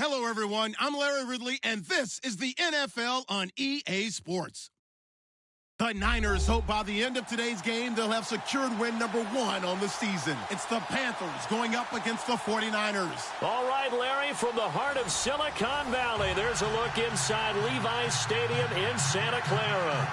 Hello, everyone. I'm Larry Ridley, and this is the NFL on EA Sports. The Niners hope by the end of today's game, they'll have secured win number 1 on the season. It's the Panthers going up against the 49ers. All right, Larry, from the heart of Silicon Valley, there's a look inside Levi's Stadium in Santa Clara.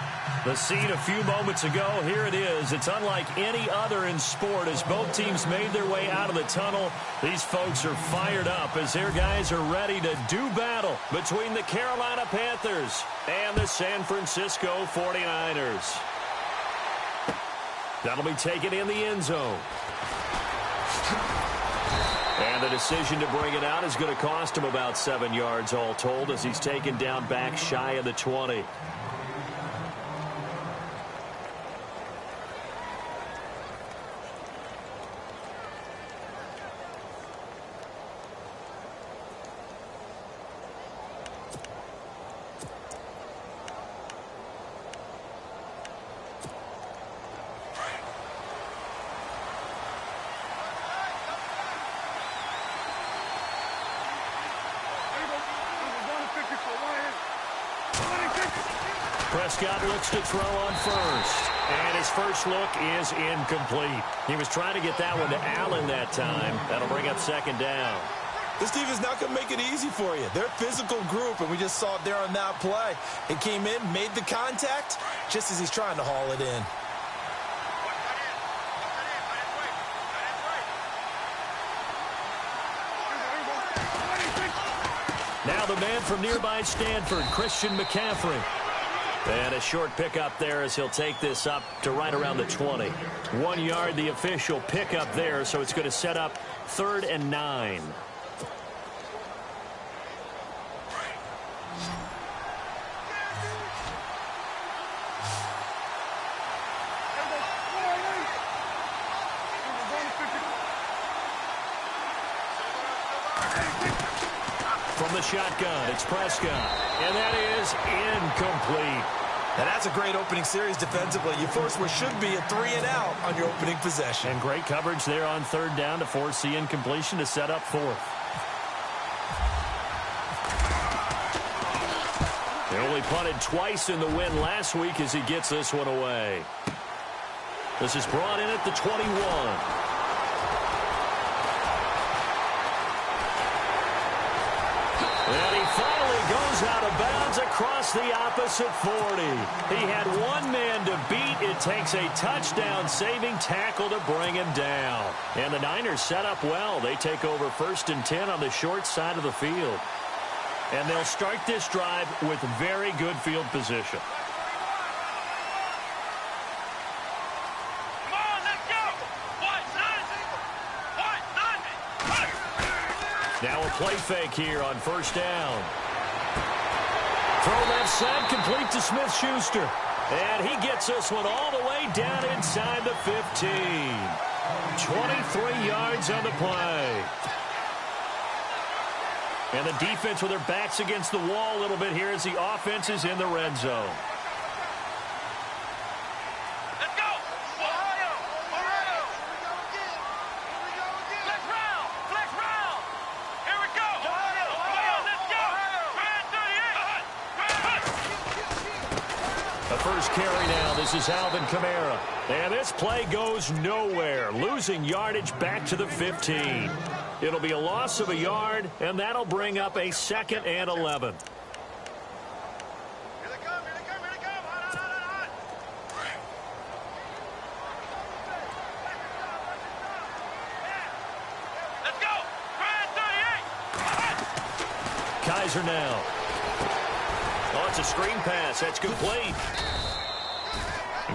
The scene a few moments ago, here it is. It's unlike any other in sport as both teams made their way out of the tunnel. These folks are fired up as their guys are ready to do battle between the Carolina Panthers and the San Francisco 49ers. That'll be taken in the end zone. And the decision to bring it out is going to cost him about 7 yards all told as he's taken down back shy of the 20. Prescott looks to throw on first. And his first look is incomplete. He was trying to get that one to Allen that time. That'll bring up second down. This defense not going to make it easy for you. They're a physical group, and we just saw it there on that play. It came in, made the contact, just as he's trying to haul it in. Now the man from nearby Stanford, Christian McCaffrey. And a short pickup there as he'll take this up to right around the 20. 1 yard, the official pickup there, so it's going to set up 3rd and 9. From the shotgun, it's Prescott. And that is incomplete. And that's a great opening series defensively. You force what should be a 3-and-out on your opening possession. And great coverage there on 3rd down to force the incompletion to set up 4th. They only punted twice in the win last week as he gets this one away. This is brought in at the 21. And he finally goes out of bounds across the opposite 40. He had one man to beat. It takes a touchdown-saving tackle to bring him down. And the Niners set up well. They take over 1st and 10 on the short side of the field. And they'll start this drive with very good field position. Now a play fake here on 1st down. Throw left side, complete to Smith-Schuster. And he gets this one all the way down inside the 15. 23 yards on the play. And the defense with their backs against the wall a little bit here as the offense is in the red zone. First carry now. This is Alvin Kamara. And this play goes nowhere. Losing yardage back to the 15. It'll be a loss of a yard, and that'll bring up a 2nd and 11. Kaiser now. Oh, it's a screen pass. That's complete.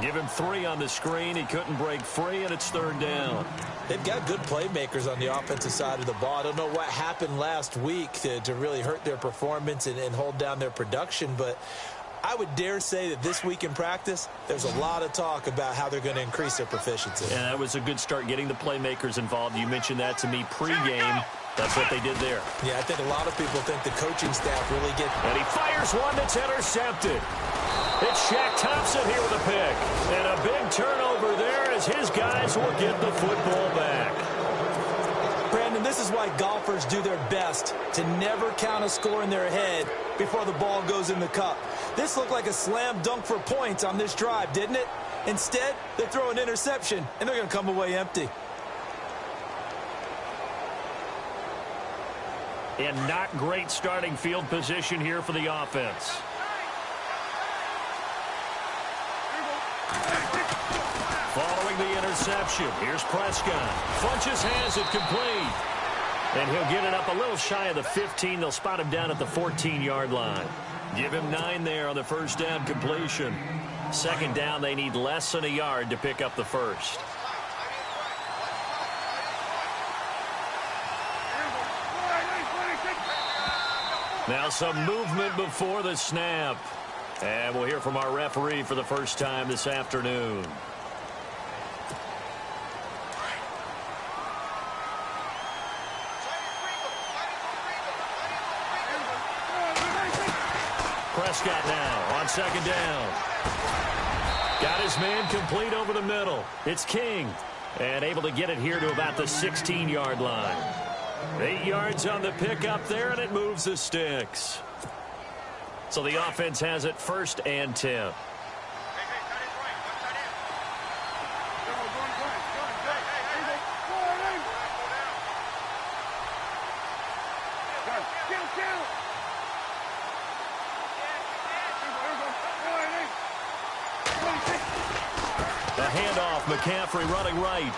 Give him 3 on the screen. He couldn't break free, and it's 3rd down. They've got good playmakers on the offensive side of the ball. I don't know what happened last week to really hurt their performance and hold down their production, but I would dare say that this week in practice, there's a lot of talk about how they're going to increase their proficiency. And that was a good start getting the playmakers involved. You mentioned that to me pregame. That's what they did there. Yeah, I think a lot of people think the coaching staff really get... And he fires one that's intercepted. It's Shaq Thompson here with a pick. And a big turnover there as his guys will get the football back. Brandon, This is why golfers do their best to never count a score in their head before the ball goes in the cup. This looked like a slam dunk for points on this drive, didn't it? Instead, they throw an interception, and they're going to come away empty. And not great starting field position here for the offense. Following the interception, here's Prescott. Funchess has it complete. And he'll get it up a little shy of the 15. They'll spot him down at the 14-yard line. Give him 9 there on the first down completion. Second down, they need less than a yard to pick up the first. Now some movement before the snap. And we'll hear from our referee for the first time this afternoon. Prescott now on second down. Got his man complete over the middle. It's King. And able to get it here to about the 16-yard line. 8 yards on the pickup there, and it moves the sticks. So the offense has it 1st and 10. The handoff, McCaffrey running right.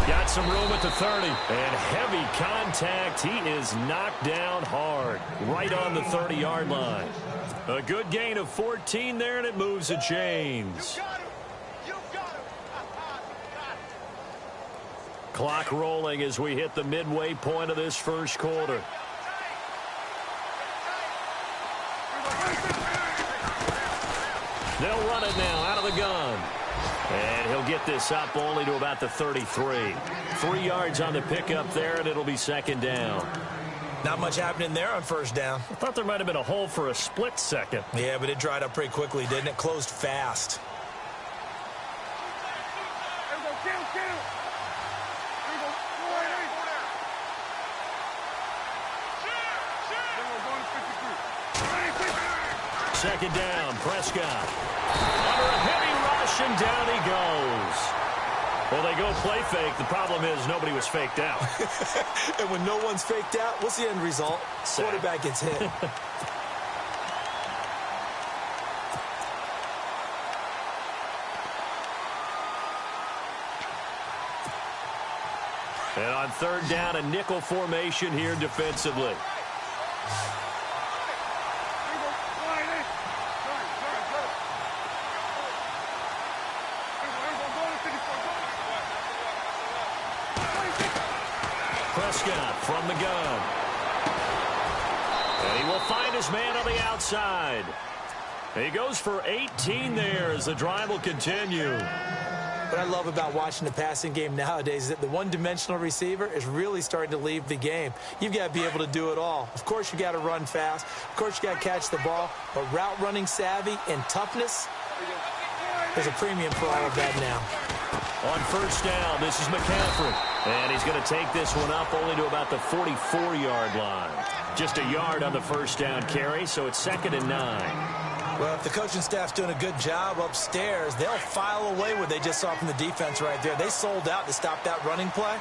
Got some room at the 30. And heavy contact. He is knocked down hard. Right on the 30-yard line. A good gain of 14 there, and it moves the chains. Clock rolling as we hit the midway point of this first quarter. They'll run it now out of the gun. And he'll get this up only to about the 33. 3 yards on the pickup there, and it'll be second down. Not much happening there on first down. I thought there might have been a hole for a split second. Yeah, but it dried up pretty quickly, didn't it? Closed fast. Second down, Prescott. Under a heavy rush, and down he goes. Well, they go play fake. The problem is nobody was faked out. And when no one's faked out, what's the end result? Sack. Quarterback gets hit. And on third down, a nickel formation here defensively. Prescott from the gun. And he will find his man on the outside. He goes for 18 there as the drive will continue. What I love about watching the passing game nowadays is that the one-dimensional receiver is really starting to leave the game. You've got to be able to do it all. Of course, you got to run fast. Of course, you got to catch the ball. But route running savvy and toughness, there's a premium for all of that now. On first down, this is McCaffrey. And he's going to take this one up only to about the 44-yard line. Just a yard on the first down carry, so it's 2nd and 9. Well, if the coaching staff's doing a good job upstairs, they'll file away what they just saw from the defense right there. They sold out to stop that running play.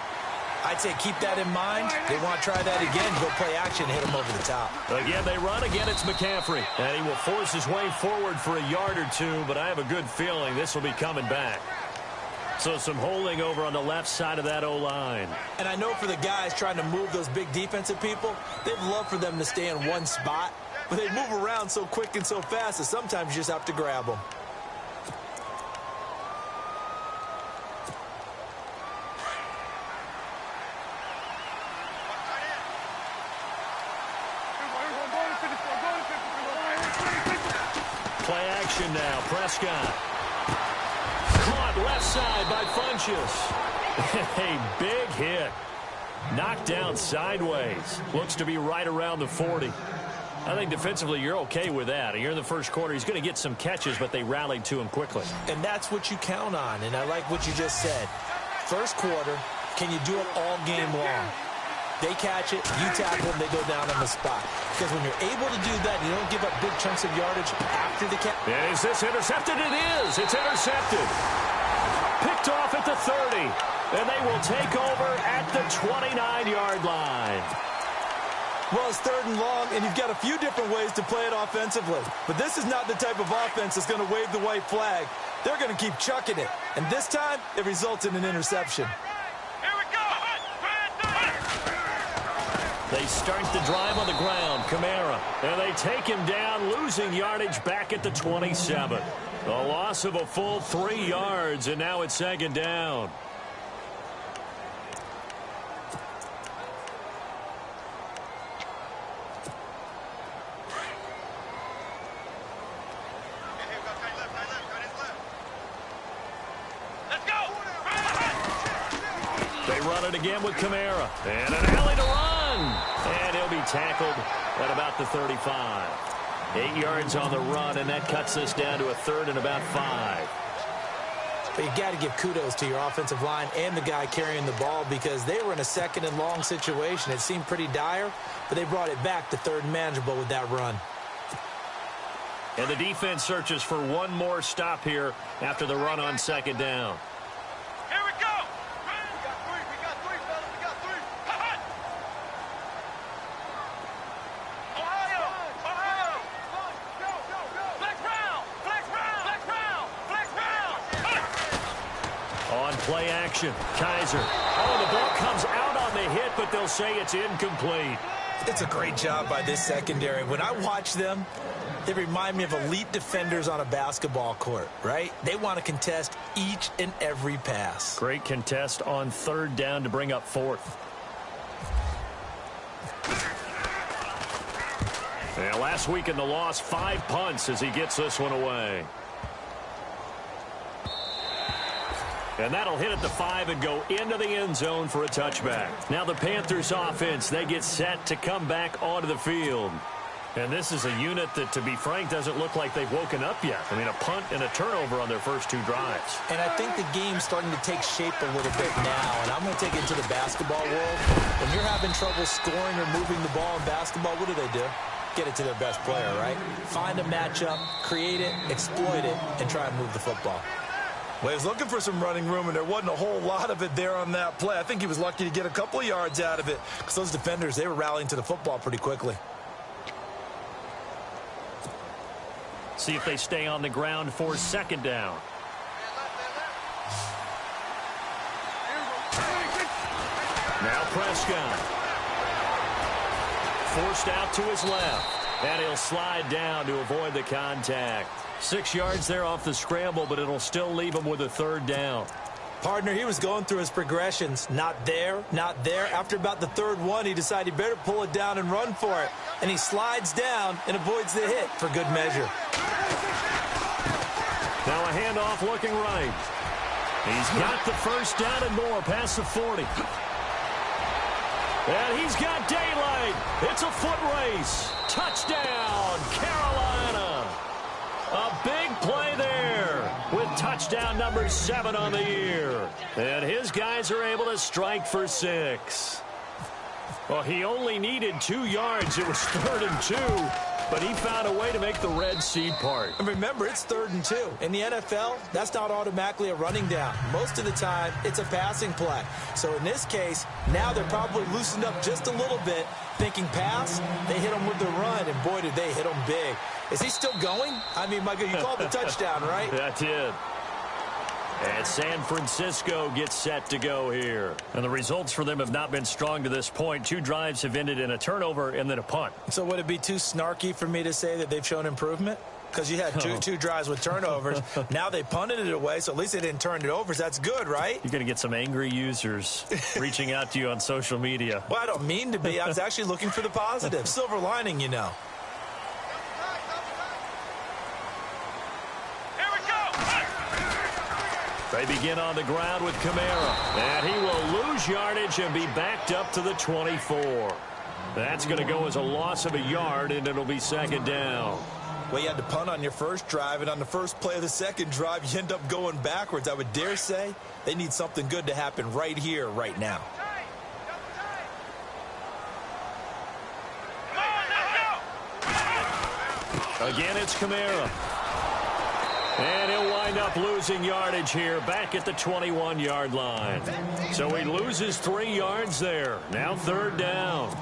I'd say keep that in mind. They want to try that again, go play action, hit them over the top. Again, they run. Again, it's McCaffrey. And he will force his way forward for a yard or two, but I have a good feeling this will be coming back. So some holding over on the left side of that O-line. And I know for the guys trying to move those big defensive people, they'd love for them to stay in one spot. But they move around so quick and so fast that sometimes you just have to grab them. Play action now. Prescott. Caught left side by Funchess. A big hit. Knocked down sideways. Looks to be right around the 40. I think defensively you're okay with that. Here in the first quarter, he's going to get some catches, but they rallied to him quickly. And that's what you count on, and I like what you just said. First quarter, can you do it all game long? They catch it, you tackle them, they go down on the spot. Because when you're able to do that, you don't give up big chunks of yardage after the catch. And is this intercepted? It is. It's intercepted. Picked off at the 30. And they will take over at the 29-yard line. Well, it's 3rd and long, and you've got a few different ways to play it offensively. But this is not the type of offense that's going to wave the white flag. They're going to keep chucking it. And this time, it results in an interception. Here we go. They start the drive on the ground. Kamara. And they take him down, losing yardage back at the 27. A loss of a full 3 yards, and now it's 2nd down. Again with Kamara. And an alley to run. And he'll be tackled at about the 35. 8 yards on the run, and that cuts this down to a 3rd and about 5. But you got to give kudos to your offensive line and the guy carrying the ball because they were in a 2nd and long situation. It seemed pretty dire, but they brought it back to 3rd and manageable with that run. And the defense searches for one more stop here after the run on 2nd down. Play action. Kaiser. Oh, the ball comes out on the hit, but they'll say it's incomplete. It's a great job by this secondary. When I watch them, they remind me of elite defenders on a basketball court, right? They want to contest each and every pass. Great contest on 3rd down to bring up 4th. And last week in the loss, 5 punts as he gets this one away. And that'll hit at the 5 and go into the end zone for a touchback. Now the Panthers offense, they get set to come back onto the field. And this is a unit that, to be frank, doesn't look like they've woken up yet. I mean, a punt and a turnover on their first 2 drives. And I think the game's starting to take shape a little bit now. And I'm going to take it to the basketball world. When you're having trouble scoring or moving the ball in basketball, what do? Get it to their best player, right? Find a matchup, create it, exploit it, and try and move the football. Well, he was looking for some running room, and there wasn't a whole lot of it there on that play. I think he was lucky to get a couple of yards out of it because those defenders, they were rallying to the football pretty quickly. See if they stay on the ground for 2nd down. Now Prescott. Forced out to his left. And he'll slide down to avoid the contact. 6 yards there off the scramble, but it'll still leave him with a 3rd down. Partner, he was going through his progressions. Not there, not there. After about the 3rd one, he decided he better pull it down and run for it. And he slides down and avoids the hit for good measure. Now a handoff looking right. He's got the 1st down and more past the 40. And he's got daylight. It's a foot race. Touchdown, Carolina. A big play there with touchdown number 7 on the year. And his guys are able to strike for 6. Well, he only needed 2 yards. It was 3rd and 2, but he found a way to make the Red Sea part. And remember, it's 3rd and 2. In the NFL, that's not automatically a running down. Most of the time, it's a passing play. So in this case, now they're probably loosened up just a little bit, thinking pass. They hit him with the run, and boy, did they hit him big. Is he still going? I mean, Michael, you called the touchdown, right? That did. And San Francisco gets set to go here. And the results for them have not been strong to this point. 2 drives have ended in a turnover and then a punt. So would it be too snarky for me to say that they've shown improvement? Because you had two drives with turnovers. Now they punted it away, so at least they didn't turn it over. So that's good, right? You're going to get some angry users reaching out to you on social media. Well, I don't mean to be. I was actually looking for the positive. Silver lining, you know. They begin on the ground with Kamara. And he will lose yardage and be backed up to the 24. That's going to go as a loss of a yard, and it'll be 2nd down. Well, you had to punt on your first drive, and on the first play of the second drive, you end up going backwards. I would dare say they need something good to happen right here, right now. Again, it's Kamara. And he'll wind up losing yardage here back at the 21-yard line. So he loses 3 yards there. Now 3rd down.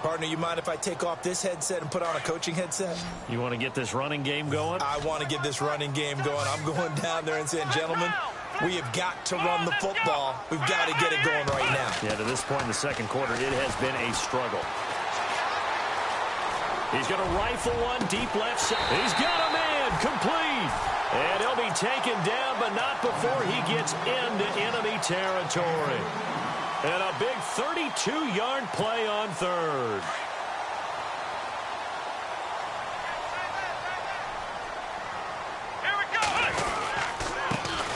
Partner, you mind if I take off this headset and put on a coaching headset? You want to get this running game going? I want to get this running game going. I'm going down there and saying, gentlemen, we have got to run the football. We've got to get it going right now. Yeah, to this point in the second quarter, it has been a struggle. He's going to rifle one deep left side. He's got a man complete. And he'll be taken down, but not before he gets into enemy territory. And a big 32-yard play on 3rd. Here we go.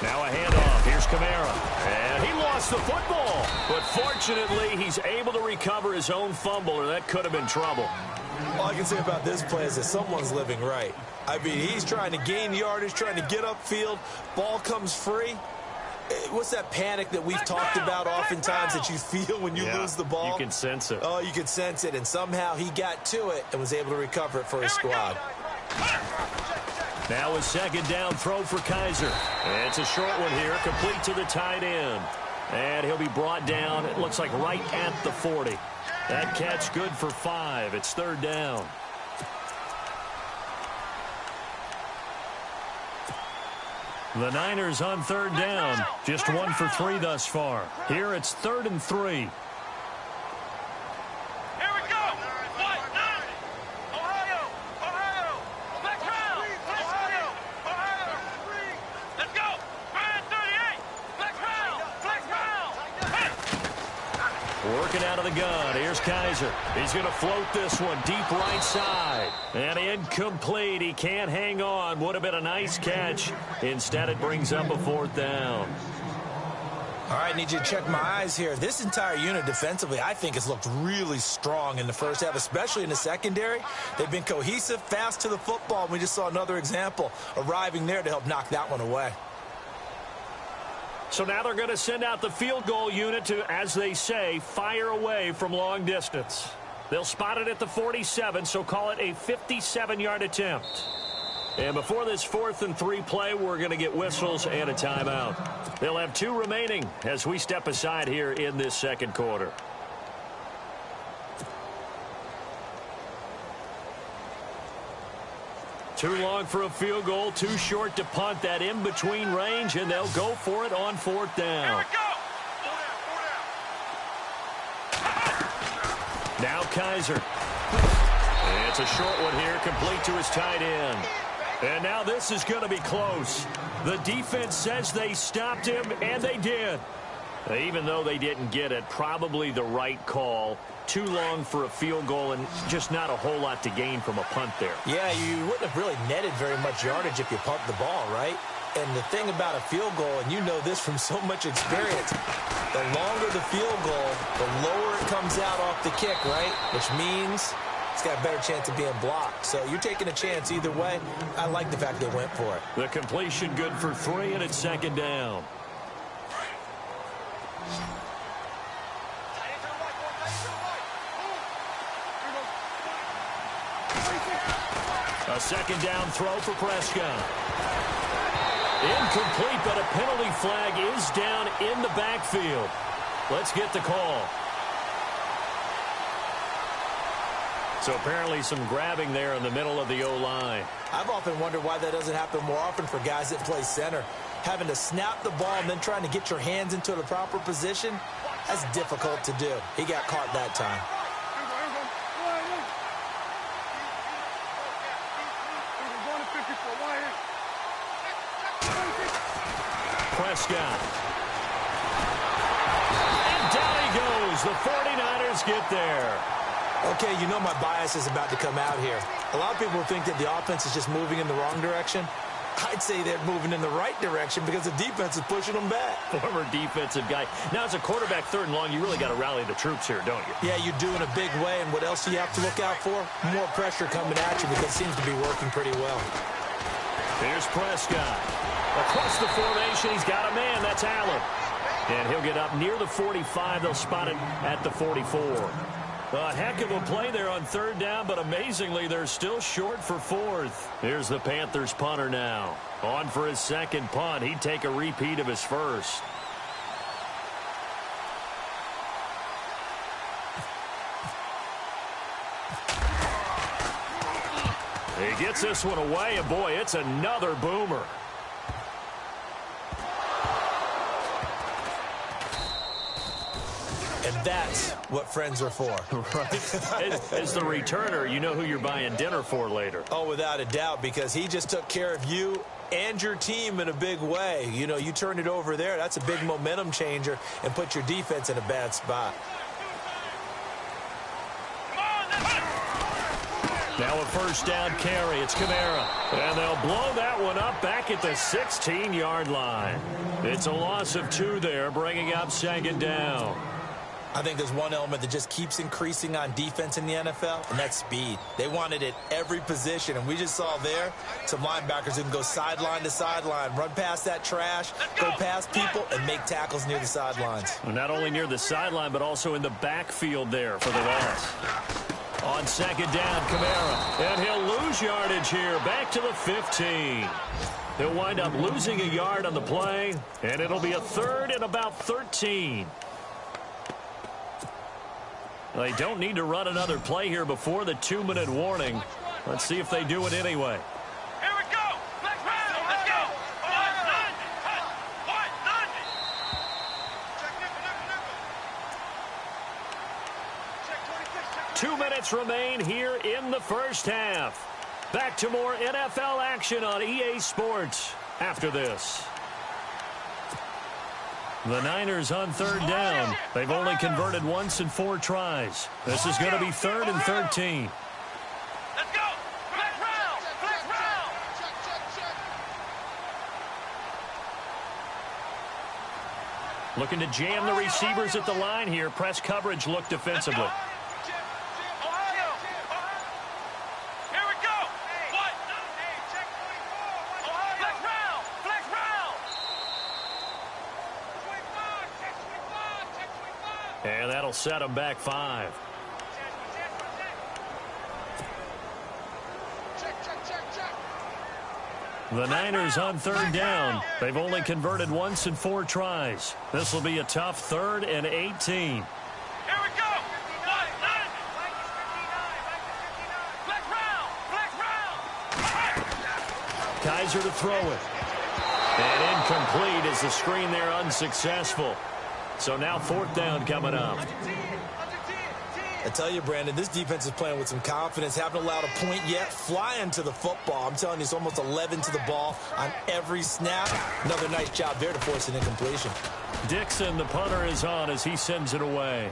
Now a handoff. Here's Kamara. And he lost the football. But fortunately, he's able to recover his own fumble, or that could have been trouble. All I can say about this play is that someone's living right. I mean, he's trying to gain yardage, trying to get upfield. Ball comes free. What's that panic that we've talked about oftentimes that you feel when you lose the ball? You can sense it. Oh, you can sense it. And somehow he got to it and was able to recover it for his squad. Now a 2nd down throw for Kaiser. It's a short one here, complete to the tight end. And he'll be brought down, it looks like right at the 40. That catch good for 5. It's 3rd down. The Niners on 3rd down. Just 1 for 3 thus far. Here it's 3rd and 3. Here we go. Ohio. Flex round. Ohio. Let's go. Ryan 38. Flex round. Working out of the gun. Here's Kaiser. He's going to float this one deep right side. And incomplete. He can't hang on. Would have been a nice catch. Instead, it brings up a 4th down. All right, need you to check my eyes here. This entire unit defensively, I think, has looked really strong in the first half, especially in the secondary. They've been cohesive, fast to the football. We just saw another example arriving there to help knock that one away. So now they're going to send out the field goal unit to, as they say, fire away from long distance. They'll spot it at the 47, so call it a 57-yard attempt. And before this 4th and 3 play, we're going to get whistles and a timeout. They'll have 2 remaining as we step aside here in this second quarter. Too long for a field goal, too short to punt. That in-between range, and they'll go for it on 4th down. Here we go. Now Kaiser. It's a short one here, complete to his tight end. And now this is going to be close. The defense says they stopped him, and they did. Even though they didn't get it, probably the right call. Too long for a field goal and just not a whole lot to gain from a punt there. Yeah, you wouldn't have really netted very much yardage if you pumped the ball, right? And the thing about a field goal, and you know this from so much experience, the longer the field goal, the lower it comes out off the kick, right? Which means it's got a better chance of being blocked. So you're taking a chance either way. I like the fact they went for it. The completion good for 3, and it's 2nd down. A 2nd down throw for Prescott. Incomplete, but a penalty flag is down in the backfield. Let's get the call. So apparently some grabbing there in the middle of the O-line. I've often wondered why that doesn't happen more often for guys that play center. Having to snap the ball and then trying to get your hands into the proper position, that's difficult to do. He got caught that time. Prescott. And down he goes. The 49ers get there. Okay, you know my bias is about to come out here. A lot of people think that the offense is just moving in the wrong direction. I'd say they're moving in the right direction because the defense is pushing them back. Former defensive guy. Now, as a quarterback 3rd and long, you really got to rally the troops here, don't you? Yeah, you do in a big way. And what else do you have to look out for? More pressure coming at you because it seems to be working pretty well. Here's Prescott. Across the formation, he's got a man. That's Allen. And he'll get up near the 45. They'll spot it at the 44. A heck of a play there on third down, but amazingly, they're still short for fourth. Here's the Panthers punter now. On for his second punt. He'd take a repeat of his first. He gets this one away, and boy, it's another boomer. And that's what friends are for. Right. As the returner, you know who you're buying dinner for later. Oh, without a doubt, because he just took care of you and your team in a big way. You know, you turned it over there. That's a big momentum changer and put your defense in a bad spot. Now a first down carry. It's Kamara. And they'll blow that one up back at the 16-yard line. It's a loss of 2 there, bringing up second down. I think there's one element that just keeps increasing on defense in the NFL, and that's speed. They want it at every position, and we just saw there some linebackers who can go sideline to sideline, run past that trash, go past people, and make tackles near the sidelines. Well, not only near the sideline, but also in the backfield there for the loss. On second down, Kamara, and he'll lose yardage here, back to the 15. He'll wind up losing a yard on the play, and it'll be a third and about 13. They don't need to run another play here before the 2-minute warning. Let's see if they do it anyway. Here we go. Flex round. Let's go. 2 minutes remain here in the first half. Back to more NFL action on EA Sports after this. The Niners on third down. They've only converted once in 4 tries. This is going to be 3rd and 13. Let's go. Flex round. Flex round. Looking to jam the receivers at the line here. Press coverage look defensively. Ohio. Here we go. What? Flex round. Flex round. And that'll set them back 5. The Niners on third down. They've only converted once in 4 tries. This will be a tough 3rd and 18. Here we go. What? Flex round. Flex round. Kaiser to throw it. And incomplete as the screen there unsuccessful. So now 4th down coming up. I tell you, Brandon, this defense is playing with some confidence. Haven't allowed a point yet. Flying to the football. I'm telling you, it's almost 11 to the ball on every snap. Another nice job there to force an incompletion. Dixon, the punter, is on as he sends it away.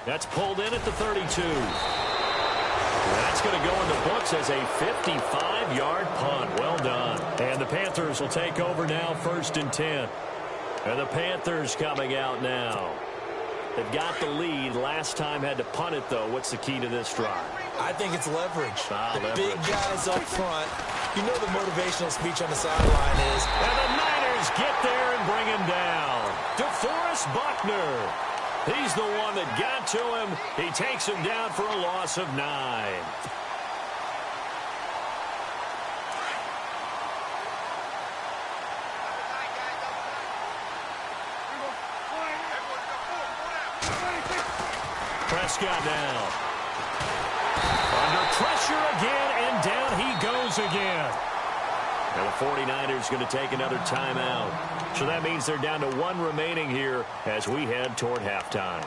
That's pulled in at the 32. That's going to go in the books as a 55-yard punt. Well done. And the Panthers will take over now, 1st and 10. And the Panthers coming out now. They've got the lead. Last time had to punt it, though. What's the key to this drive? I think it's leverage. Leverage. Big guys up front. You know the motivational speech on the sideline is. And the Niners get there and bring him down. DeForest Buckner. He's the one that got to him. He takes him down for a loss of 9. Prescott now. Under pressure again, and down he goes again. And the 49ers going to take another timeout. So that means they're down to 1 remaining here as we head toward halftime.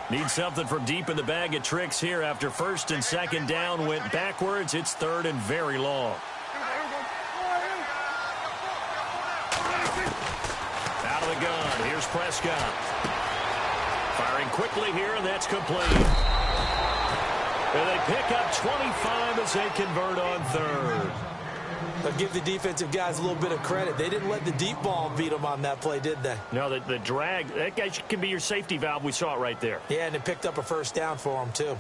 Need something from deep in the bag of tricks here after 1st and 2nd down went backwards. It's 3rd and very long. Out of the gun. Here's Prescott. Firing quickly here, and that's complete. And they pick up 25 as they convert on 3rd. They'll give the defensive guys a little bit of credit. They didn't let the deep ball beat them on that play, did they? No, the drag, that guy can be your safety valve. We saw it right there. Yeah, and it picked up a 1st down for them, too.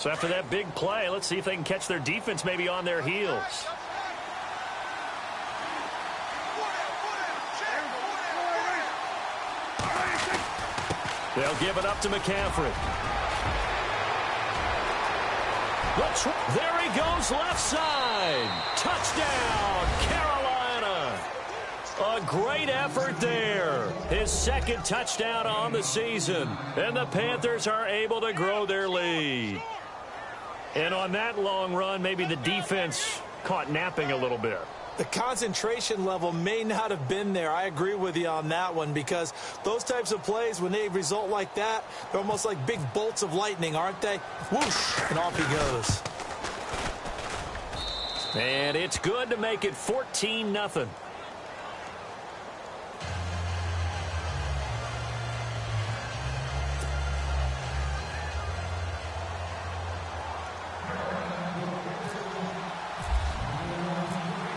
So after that big play, let's see if they can catch their defense maybe on their heels. They'll give it up to McCaffrey. There he goes left side. Touchdown, Carolina. A great effort there. His second touchdown on the season. And the Panthers are able to grow their lead. And on that long run, maybe the defense caught napping a little bit. The concentration level may not have been there. I agree with you on that one, because those types of plays, when they result like that, they're almost like big bolts of lightning, aren't they? Whoosh, and off he goes. And it's good to make it 14-0.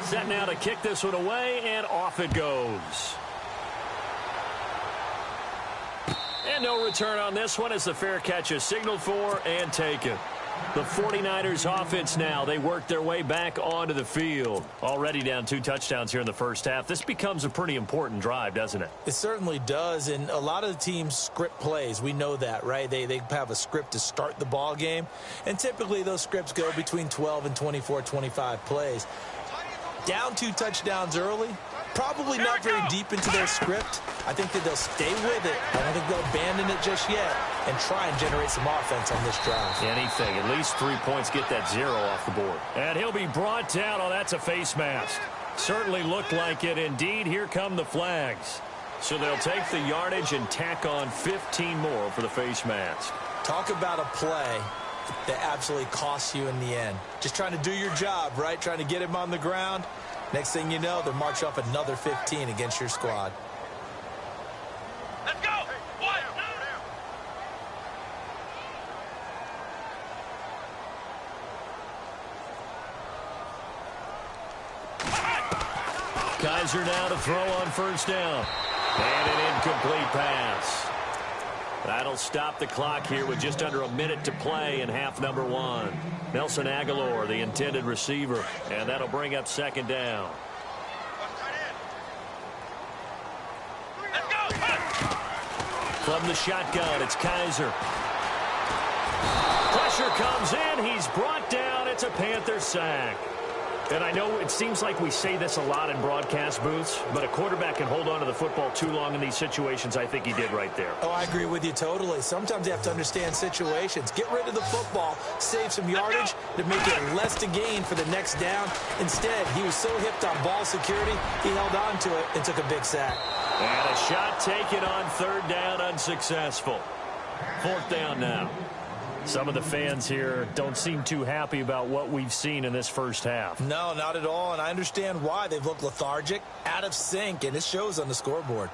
Set now to kick this one away, and off it goes. And no return on this one as the fair catch is signaled for and taken. The 49ers offense now, they work their way back onto the field. Already down 2 touchdowns here in the first half. This becomes a pretty important drive, doesn't it? It certainly does, and a lot of the teams script plays. We know that, right? They have a script to start the ball game, and typically those scripts go between 12 and 24, 25 plays. Down 2 touchdowns early, probably not very deep into their script. I think that they'll stay with it. I don't think they'll abandon it just yet and try and generate some offense on this drive. Anything. At least 3 points, get that 0 off the board. And he'll be brought down. Oh, that's a face mask. Certainly looked like it. Indeed, here come the flags. So they'll take the yardage and tack on 15 more for the face mask. Talk about a play that absolutely costs you in the end. Just trying to do your job, right? Trying to get him on the ground. Next thing you know, they'll march off another 15 against your squad. Let's go. 1, 2. Kaiser now to throw on first down. And an incomplete pass. That'll stop the clock here with just under a minute to play in half number 1. Nelson Aguilar, the intended receiver, and that'll bring up second down. Let's go. From the shotgun, it's Kaiser. Pressure comes in. He's brought down. It's a Panther sack. And I know it seems like we say this a lot in broadcast booths, but a quarterback can hold on to the football too long in these situations. I think he did right there. Oh, I agree with you totally. Sometimes you have to understand situations. Get rid of the football, save some yardage to make it less to gain for the next down. Instead, he was so hipped on ball security, he held on to it and took a big sack. And a shot taken on third down, unsuccessful. Fourth down now. Some of the fans here don't seem too happy about what we've seen in this first half. No, not at all, and I understand why. They've looked lethargic, out of sync, and it shows on the scoreboard.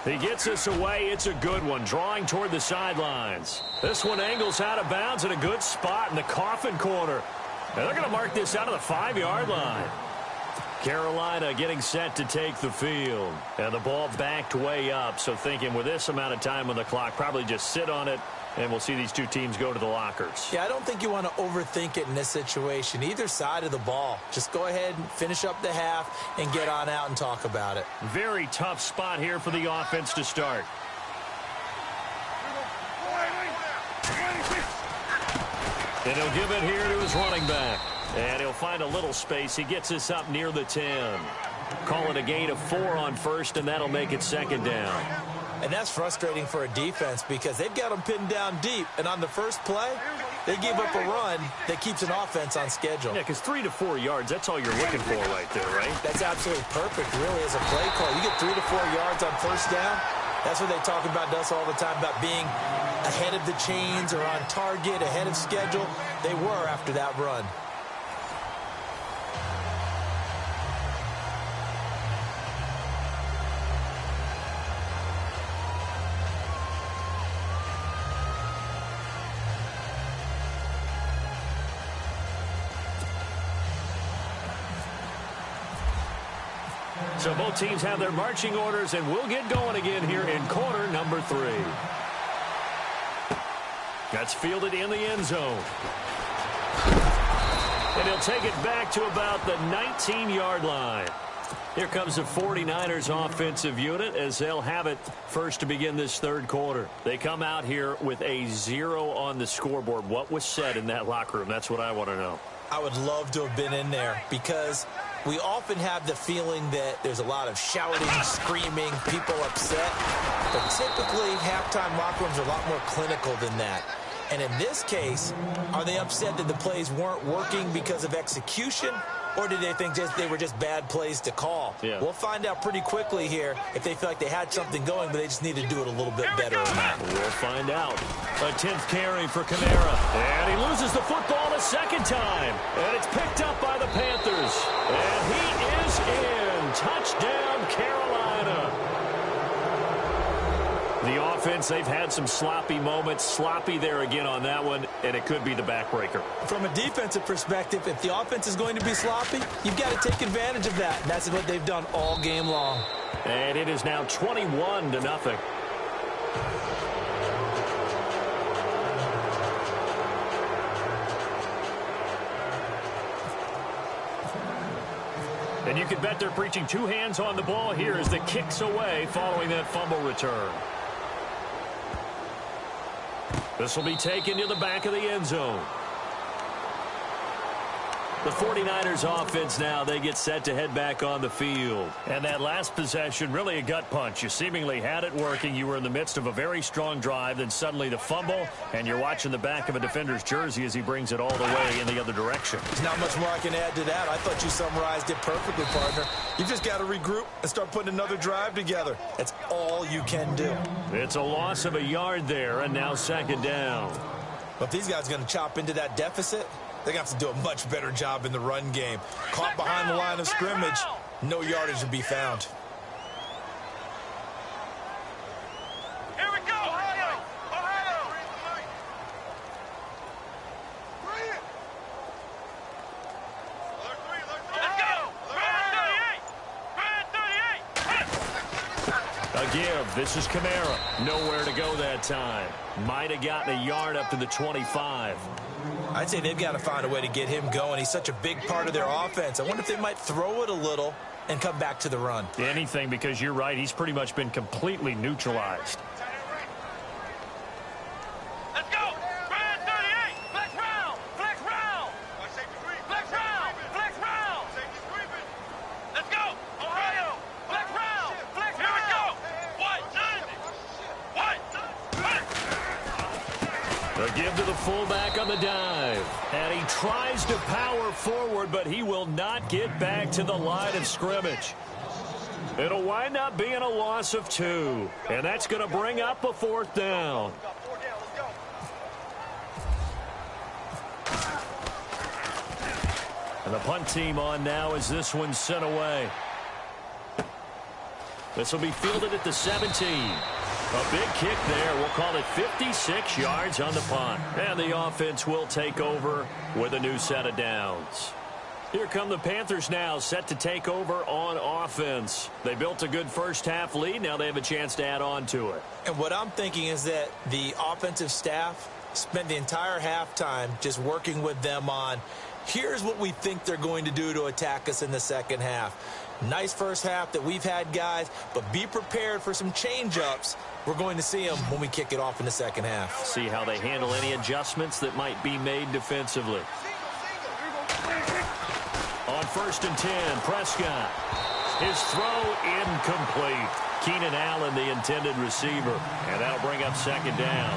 He gets us away. It's a good one, drawing toward the sidelines. This one angles out of bounds in a good spot in the coffin corner. And they're going to mark this out of the 5-yard line. Carolina getting set to take the field. And the ball backed way up, so thinking with this amount of time on the clock, probably just sit on it, and we'll see these two teams go to the lockers. Yeah, I don't think you want to overthink it in this situation. Either side of the ball. Just go ahead and finish up the half and get on out and talk about it. Very tough spot here for the offense to start. And he'll give it here to his running back. And he'll find a little space. He gets us up near the 10. Call it a gain of 4 on first, and that'll make it second down. And that's frustrating for a defense because they've got them pinned down deep. And on the first play, they give up a run that keeps an offense on schedule. Yeah, because 3 to 4 yards, that's all you're looking for right there, right? That's absolutely perfect, really, as a play call. You get 3 to 4 yards on first down. That's what they talk about to us all the time, about being ahead of the chains or on target, ahead of schedule. They were after that run. So both teams have their marching orders, and we'll get going again here in quarter number 3. That's fielded in the end zone. And he'll take it back to about the 19-yard line. Here comes the 49ers offensive unit as they'll have it first to begin this third quarter. They come out here with a 0 on the scoreboard. What was said in that locker room? That's what I want to know. I would love to have been in there because we often have the feeling that there's a lot of shouting, screaming, people upset. But typically, halftime locker rooms are a lot more clinical than that. And in this case, are they upset that the plays weren't working because of execution? Or did they think they were just bad plays to call? Yeah. We'll find out pretty quickly here if they feel like they had something going, but they just need to do it a little bit better than that. We'll find out. A 10th carry for Kamara. And he loses the football a second time. And it's picked up by the Panthers. And he is in. Touchdown, Carolina. The offense, they've had some sloppy moments. Sloppy there again on that one, and it could be the backbreaker. From a defensive perspective, if the offense is going to be sloppy, you've got to take advantage of that. And that's what they've done all game long. And it is now 21-0. And you can bet they're preaching 2 hands on the ball here as the kick's away following that fumble return. This will be taken to the back of the end zone. The 49ers offense now, they get set to head back on the field. And that last possession, really a gut punch. You seemingly had it working. You were in the midst of a very strong drive. Then suddenly the fumble, and you're watching the back of a defender's jersey as he brings it all the way in the other direction. There's not much more I can add to that. I thought you summarized it perfectly, partner. You've just got to regroup and start putting another drive together. That's all you can do. It's a loss of a yard there, and now second down. But if these guys are going to chop into that deficit, they're going to have to do a much better job in the run game. Caught behind the line of scrimmage, no yardage to be found. Here we go, Ohio! Ohio! Let's go! Brand 38! A give. This is Kamara. Nowhere to go that time. Might have gotten a yard up to the 25. I'd say they've got to find a way to get him going. He's such a big part of their offense. I wonder if they might throw it a little and come back to the run. Anything, because you're right. He's pretty much been completely neutralized. Let's go! Brand 38! Flex round! Flex round! Flex round! Flex round! Let's go! Ohio! Flex round! Flex round! Here we go! The give to the fullback on the dive. And he tries to power forward, but he will not get back to the line of scrimmage. It'll wind up being a loss of 2. And that's going to bring up a 4th down. And the punt team on now as this one's sent away. This will be fielded at the 17. A big kick there. We'll call it 56 yards on the punt. And the offense will take over with a new set of downs. Here come the Panthers now, set to take over on offense. They built a good first-half lead. Now they have a chance to add on to it. And what I'm thinking is that the offensive staff spent the entire halftime just working with them on, here's what we think they're going to do to attack us in the second half. Nice first half that we've had, guys, but be prepared for some change-ups. We're going to see them when we kick it off in the second half. See how they handle any adjustments that might be made defensively. On 1st and 10, Prescott. His throw incomplete. Keenan Allen, the intended receiver. And that'll bring up second down.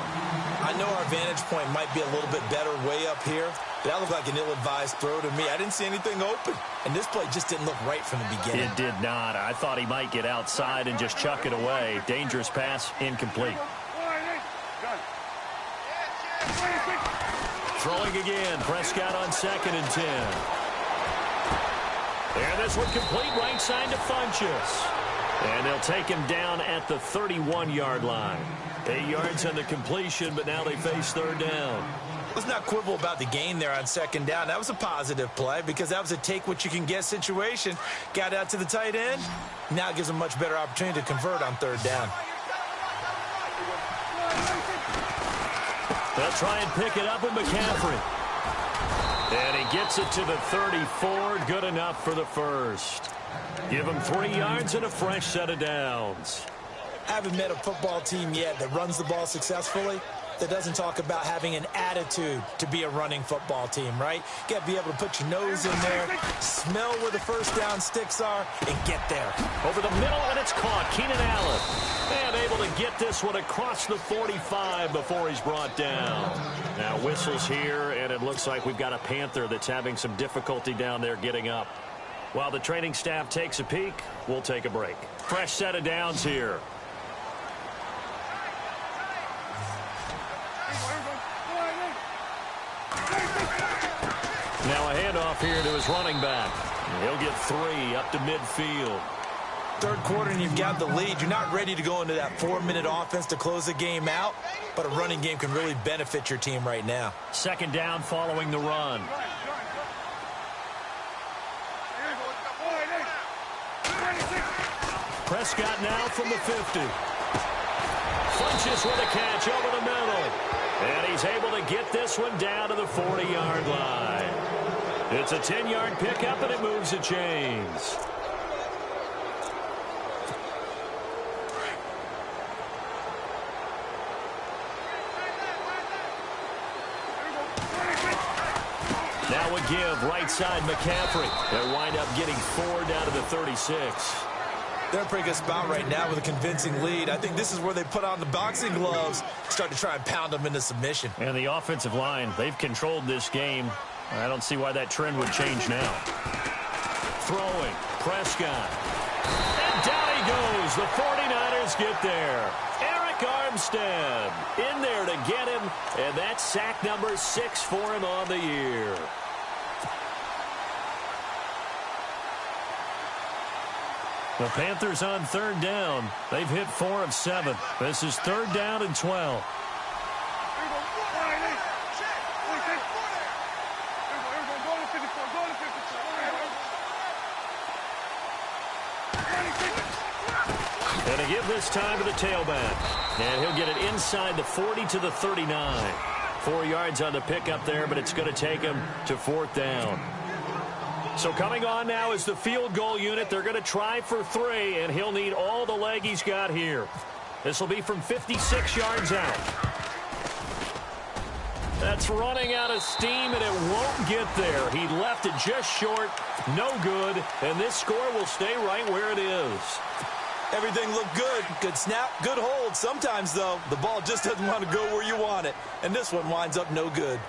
I know our vantage point might be a little bit better way up here, but that looked like an ill-advised throw to me. I didn't see anything open, and this play just didn't look right from the beginning. It did not. I thought he might get outside and just chuck it away. Dangerous pass, incomplete. Throwing again, Prescott on 2nd and 10. And this one complete right side to Funchess. And they'll take him down at the 31-yard line. 8 yards on the completion, but now they face 3rd down. Let's not quibble about the gain there on second down. That was a positive play because that was a take-what-you-can-get situation. Got out to the tight end. Now it gives them a much better opportunity to convert on third down. They'll try and pick it up with McCaffrey. And he gets it to the 34. Good enough for the first. Give him 3 yards and a fresh set of downs. I haven't met a football team yet that runs the ball successfully that doesn't talk about having an attitude to be a running football team, right? You got to be able to put your nose in there, smell where the first down sticks are, and get there. Over the middle, and it's caught. Keenan Allen. And able to get this one across the 45 before he's brought down. Now whistles here, and it looks like we've got a Panther that's having some difficulty down there getting up. While the training staff takes a peek, we'll take a break. Fresh set of downs here. Now a handoff here to his running back. He'll get 3 up to midfield. Third quarter and you've got the lead. You're not ready to go into that 4-minute offense to close the game out, but a running game can really benefit your team right now. Second down following the run. Prescott now from the 50. Funches with a catch over the middle. And he's able to get this one down to the 40-yard line. It's a 10-yard pickup, and it moves the chains. Now a give, right side McCaffrey. They'll wind up getting 4 down to the 36. They're in a pretty good spot right now with a convincing lead. I think this is where they put on the boxing gloves, start to try and pound them into submission. And the offensive line, they've controlled this game. I don't see why that trend would change now. Throwing, Prescott. And down he goes. The 49ers get there. Eric Armstead in there to get him. And that's sack number 6 for him on the year. The Panthers on third down. They've hit 4 of 7. This is third down and 12. And a give this time to the tailback. And he'll get it inside the 40 to the 39. 4 yards on the pickup there, but it's going to take him to fourth down. So coming on now is the field goal unit. They're going to try for 3, and he'll need all the leg he's got here. This will be from 56 yards out. That's running out of steam, and it won't get there. He left it just short. No good, and this score will stay right where it is. Everything looked good. Good snap, good hold. Sometimes, though, the ball just doesn't want to go where you want it, and this one winds up no good.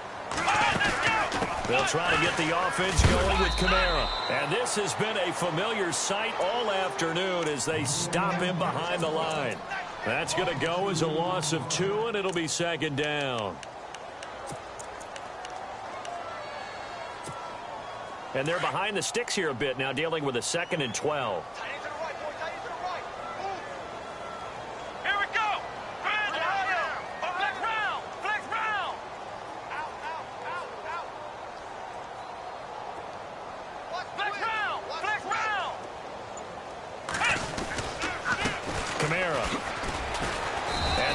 They'll try to get the offense going with Kamara. And this has been a familiar sight all afternoon as they stop him behind the line. That's going to go as a loss of 2, and it'll be second down. And they're behind the sticks here a bit now, dealing with a 2nd and 12.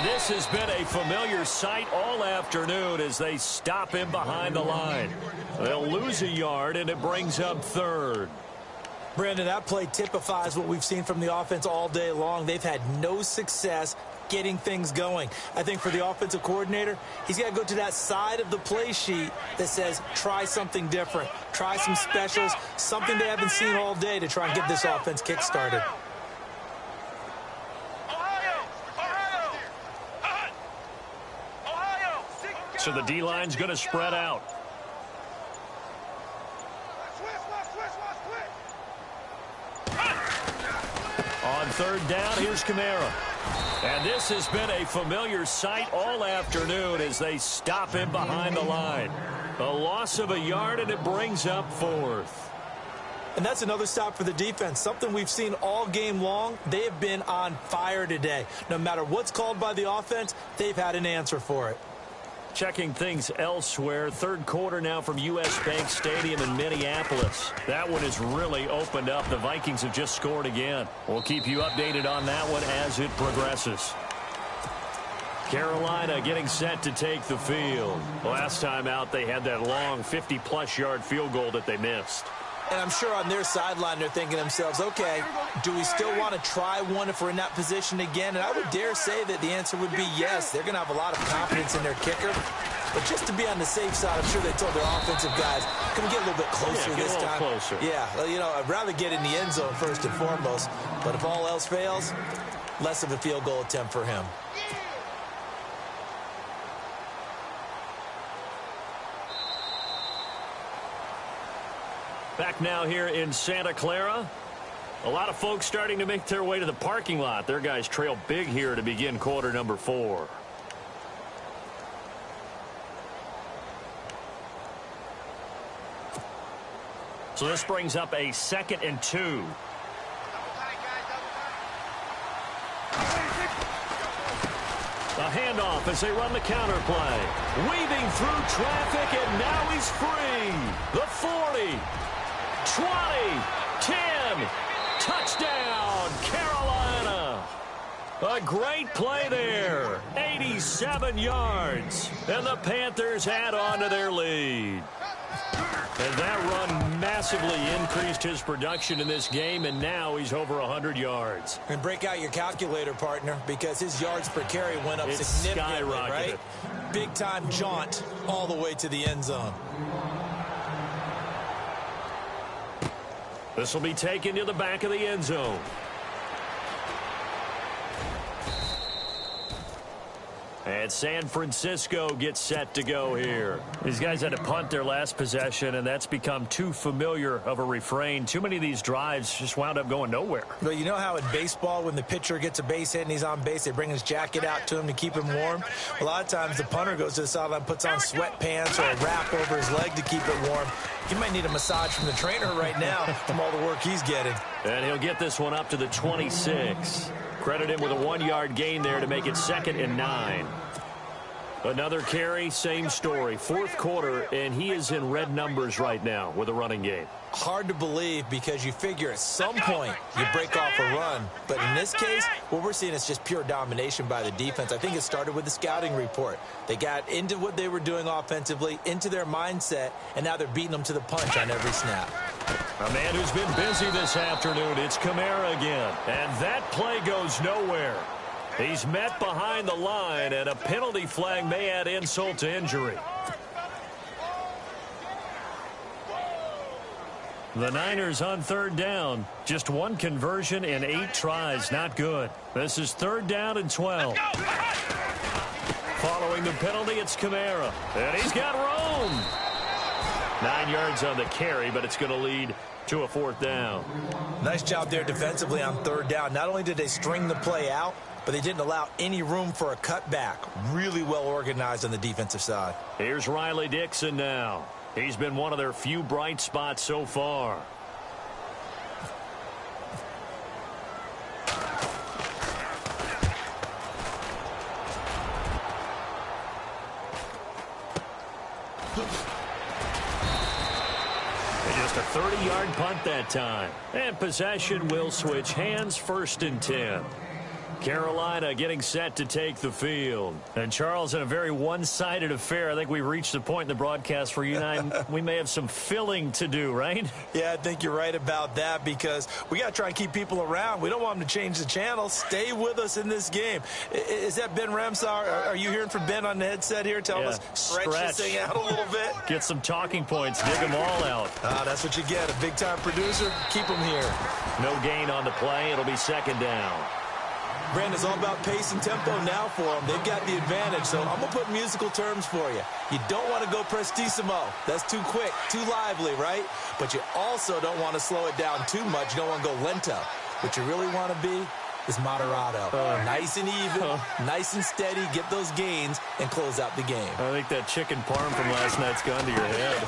This has been a familiar sight all afternoon as they stop him behind the line. They'll lose a yard, and it brings up third. Brandon, that play typifies what we've seen from the offense all day long. They've had no success getting things going. I think for the offensive coordinator, he's got to go to that side of the play sheet that says try something different, try some specials, something they haven't seen all day to try and get this offense kick-started. So the D-line's going to spread out. On third down, here's Kamara. And this has been a familiar sight all afternoon as they stop him behind the line. A loss of a yard, and it brings up fourth. And that's another stop for the defense. Something we've seen all game long. They have been on fire today. No matter what's called by the offense, they've had an answer for it. Checking things elsewhere. Third quarter now from U.S. Bank Stadium in Minneapolis. That one has really opened up. The Vikings have just scored again. We'll keep you updated on that one as it progresses. Carolina getting set to take the field. Last time out, they had that long 50-plus yard field goal that they missed. And I'm sure on their sideline they're thinking to themselves, okay, do we still want to try one if we're in that position again? And I would dare say that the answer would be yes. They're going to have a lot of confidence in their kicker. But just to be on the safe side, I'm sure they told their offensive guys, can we get a little bit closer this time? Closer. Yeah, well, you know, I'd rather get in the end zone first and foremost. But if all else fails, less of a field goal attempt for him. Back now here in Santa Clara. A lot of folks starting to make their way to the parking lot. Their guys trail big here to begin quarter number 4. So this brings up a 2nd and 2. A handoff as they run the counter play. Weaving through traffic, and now he's free. The 40. 20, 10, touchdown, Carolina. A great play there, 87 yards, and the Panthers add on to their lead. And that run massively increased his production in this game, and now he's over 100 yards. And break out your calculator, partner, because his yards per carry went up significantly, right? Big-time jaunt all the way to the end zone. This will be taken to the back of the end zone. And San Francisco gets set to go here. These guys had to punt their last possession, and that's become too familiar of a refrain. Too many of these drives just wound up going nowhere. Well, you know how in baseball, when the pitcher gets a base hit and he's on base, they bring his jacket out to him to keep him warm? A lot of times the punter goes to the sideline, puts on sweatpants or a wrap over his leg to keep it warm. He might need a massage from the trainer right now from all the work he's getting. And he'll get this one up to the 26. Credit him with a 1-yard gain there to make it 2nd and 9. Another carry, same story. Fourth quarter, and he is in red numbers right now with a running game. Hard to believe because you figure at some point you break off a run. But in this case, what we're seeing is just pure domination by the defense. I think it started with the scouting report. They got into what they were doing offensively, into their mindset, and now they're beating them to the punch on every snap. A man who's been busy this afternoon, it's Kamara again. And that play goes nowhere. He's met behind the line, and a penalty flag may add insult to injury. The Niners on 3rd down. Just 1 conversion in 8 tries. Not good. This is 3rd down and 12. Following the penalty, it's Kamara. And he's got room. 9 yards on the carry, but it's going to lead to a 4th down. Nice job there defensively on 3rd down. Not only did they string the play out, but they didn't allow any room for a cutback. Really well organized on the defensive side. Here's Riley Dixon now. He's been one of their few bright spots so far. And just a 30-yard punt that time. And possession will switch hands, 1st and 10. Carolina getting set to take the field. And Charles, in a very one-sided affair, I think we've reached the point in the broadcast where you and I, we may have some filling to do, right? Yeah, I think you're right about that because we got to try and keep people around. We don't want them to change the channel. Stay with us in this game. Is that Ben Ramsar? Are you hearing from Ben on the headset here? Tell us, stretch this thing out a little bit. Get some talking points. Dig them all out. That's what you get. A big-time producer. Keep them here. No gain on the play. It'll be 2nd down. Brandon, it's all about pace and tempo now for them. They've got the advantage, so I'm going to put musical terms for you. You don't want to go prestissimo. That's too quick, too lively, right? But you also don't want to slow it down too much. You don't want to go lento. What you really want to be is moderato. Nice and even, nice and steady, get those gains, and close out the game. I think that chicken parm from last night's gone to your head.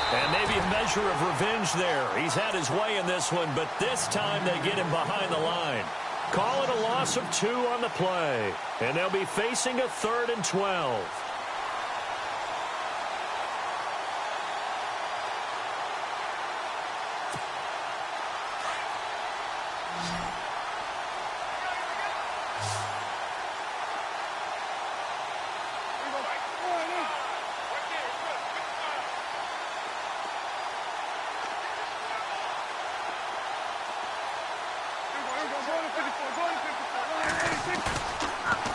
And maybe a measure of revenge there. He's had his way in this one, but this time they get him behind the line. Call it a loss of 2 on the play. And they'll be facing a 3rd and 12.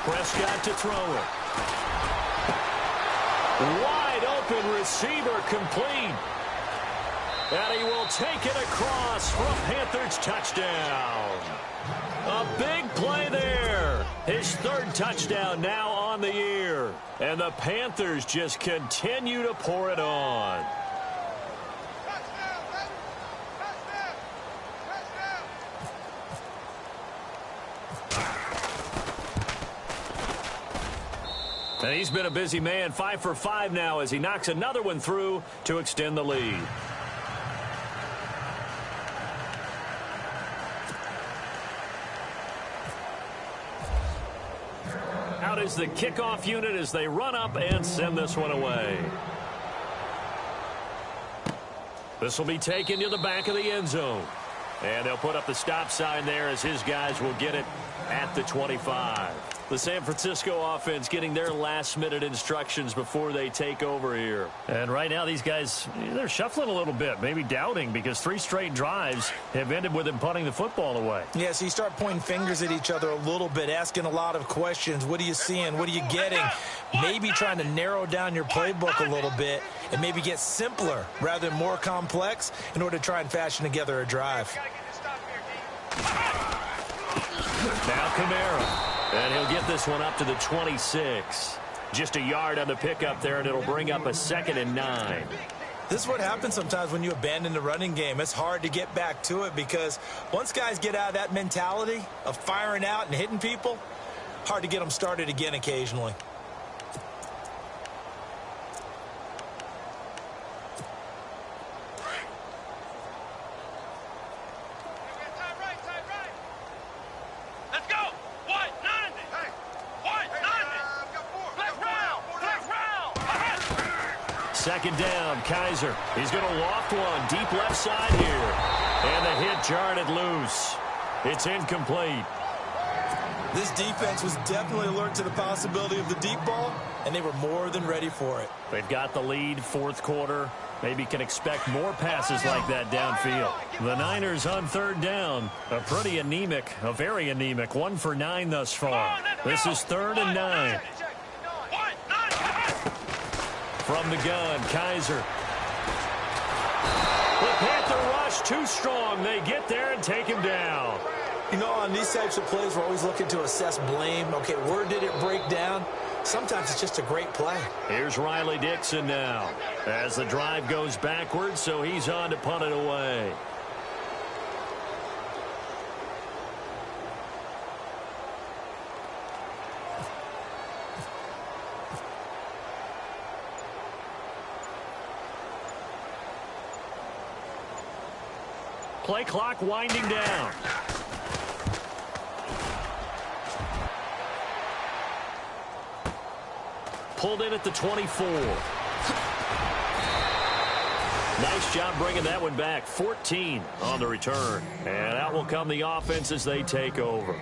Prescott to throw it. Wide open receiver complete. And he will take it across for a Panthers touchdown. A big play there. His 3rd touchdown now on the year. And the Panthers just continue to pour it on. And he's been a busy man, 5 for 5 now as he knocks another one through to extend the lead. Out is the kickoff unit as they run up and send this one away. This will be taken to the back of the end zone. And they'll put up the stop sign there as his guys will get it at the 25. The San Francisco offense getting their last-minute instructions before they take over here. And right now, these guys, they're shuffling a little bit, maybe doubting, because 3 straight drives have ended with them punting the football away. Yeah, so you start pointing fingers at each other a little bit, asking a lot of questions. What are you seeing? What are you getting? Maybe trying to narrow down your playbook a little bit and maybe get simpler rather than more complex in order to try and fashion together a drive. Now Kamara. And he'll get this one up to the 26. Just a yard on the pickup there, and it'll bring up a 2nd and 9. This is what happens sometimes when you abandon the running game. It's hard to get back to it because once guys get out of that mentality of firing out and hitting people, hard to get them started again occasionally. Second down, Kaiser. He's going to loft one deep left side here. And the hit jarred it loose. It's incomplete. This defense was definitely alert to the possibility of the deep ball, and they were more than ready for it. They've got the lead, 4th quarter. Maybe can expect more passes like that downfield. The Niners on 3rd down. A very anemic 1 for 9 thus far. This is 3rd and 9. From the gun, Kaiser. The Panther rush too strong. They get there and take him down. You know, on these types of plays, we're always looking to assess blame. Okay, where did it break down? Sometimes it's just a great play. Here's Riley Dixon now as the drive goes backwards, so he's on to punt it away. Play clock winding down. Pulled in at the 24. Nice job bringing that one back. 14 on the return. And out will come the offense as they take over.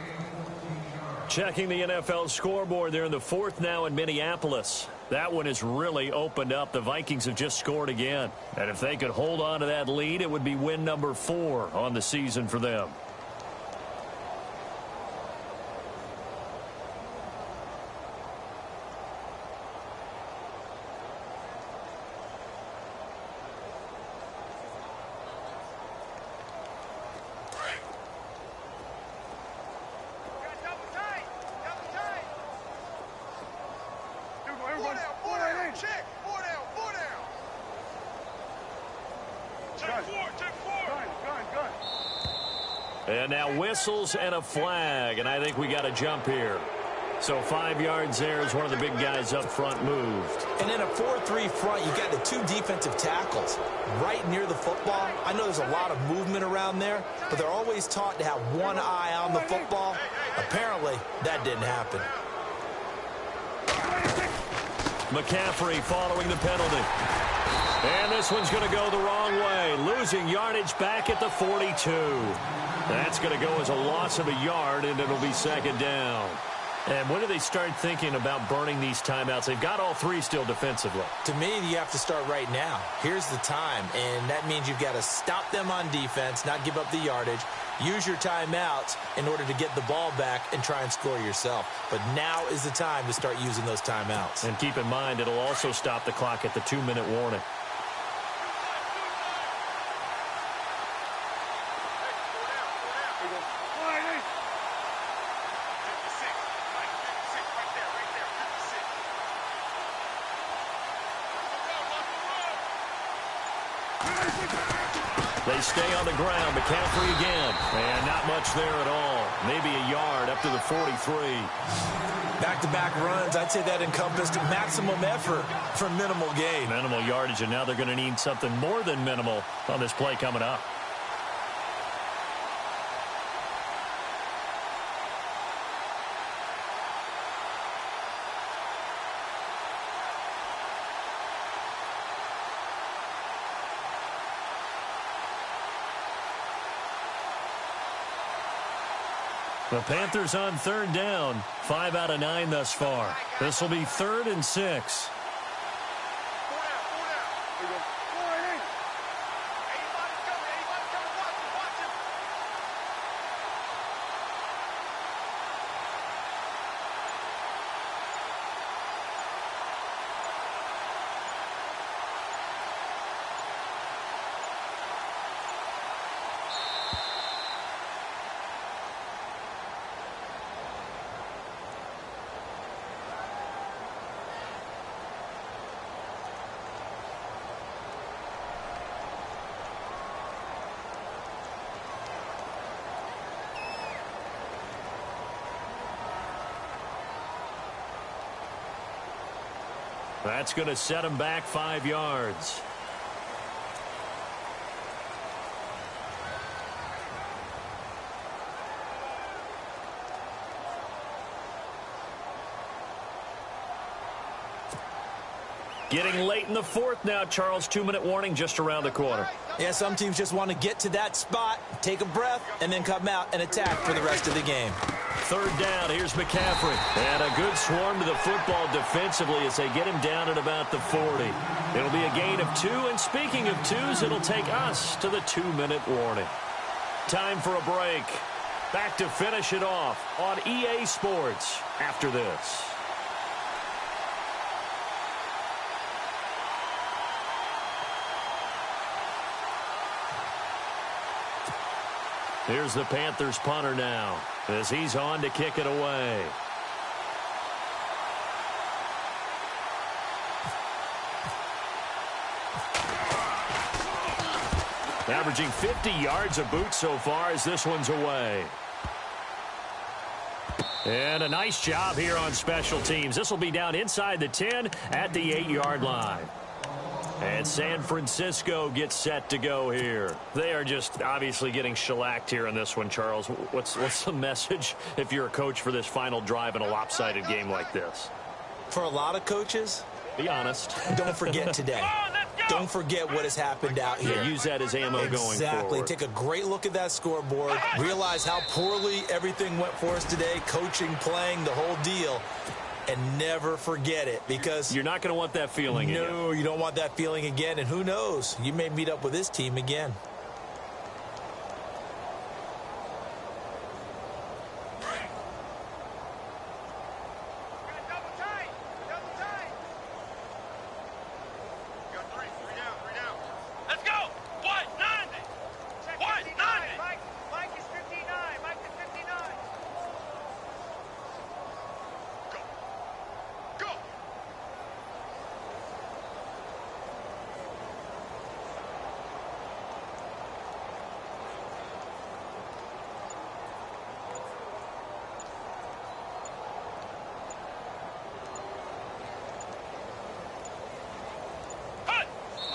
Checking the NFL scoreboard there in the 4th now in Minneapolis. That one has really opened up. The Vikings have just scored again. And if they could hold on to that lead, it would be win number 4 on the season for them. And now whistles and a flag, and I think we got a jump here. So 5 yards there as one of the big guys up front moved. And in a 4-3 front, you've got the 2 defensive tackles right near the football. I know there's a lot of movement around there, but they're always taught to have one eye on the football. Apparently, that didn't happen. McCaffrey following the penalty. And this one's going to go the wrong way, losing yardage back at the 42. That's going to go as a loss of a yard, and it'll be second down. And when do they start thinking about burning these timeouts? They've got all 3 still defensively. To me, you have to start right now. Here's the time, and that means you've got to stop them on defense, not give up the yardage, use your timeouts in order to get the ball back and try and score yourself. But now is the time to start using those timeouts. And keep in mind, it'll also stop the clock at the 2-minute warning. They stay on the ground. McCaffrey again. And not much there at all. Maybe a yard up to the 43. Back-to-back runs, I'd say that encompassed maximum effort for minimal gain. Minimal yardage, and now they're going to need something more than minimal on this play coming up. The Panthers on 3rd down. 5 out of 9 thus far. This will be 3rd and 6. That's going to set him back 5 yards. Getting late in the 4th now, Charles. 2-minute warning just around the corner. Yeah, some teams just want to get to that spot, take a breath, and then come out and attack for the rest of the game. 3rd down, here's McCaffrey. And a good swarm to the football defensively as they get him down at about the 40. It'll be a gain of 2, and speaking of 2s, it'll take us to the 2-minute warning. Time for a break. Back to finish it off on EA Sports after this. Here's the Panthers punter now as he's on to kick it away. Averaging 50 yards a boot so far as this one's away. And a nice job here on special teams. This will be down inside the 10 at the 8-yard line. And San Francisco gets set to go here. They are just obviously getting shellacked here in this one, Charles. What's the message if you're a coach for this final drive in a lopsided game like this? For a lot of coaches, be honest. Don't forget today. Don't forget what has happened out here. Yeah, use that as ammo going forward. Exactly. Take a great look at that scoreboard. Realize how poorly everything went for us today. Coaching, playing, the whole deal. And never forget it, because you're not going to want that feeling again. No, you don't want that feeling again. And who knows? You may meet up with this team again.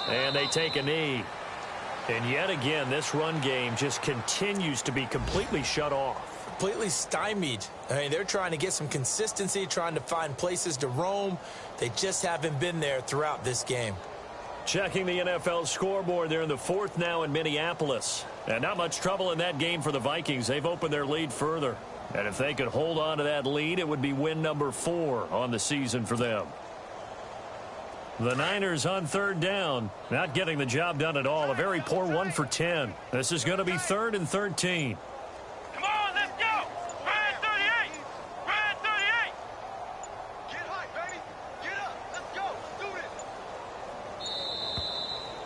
And they take a knee. And yet again, this run game just continues to be completely shut off. Completely stymied. I mean, they're trying to get some consistency, trying to find places to roam. They just haven't been there throughout this game. Checking the NFL scoreboard, they're in the fourth now in Minneapolis. And not much trouble in that game for the Vikings. They've opened their lead further. And if they could hold on to that lead, it would be win number 4 on the season for them. The Niners on third down, not getting the job done at all. A very poor 1 for 10. This is going to be 3rd and 13. Come on, let's go. Red 38. Red 38. Get high, baby. Get up. Let's go. Let's do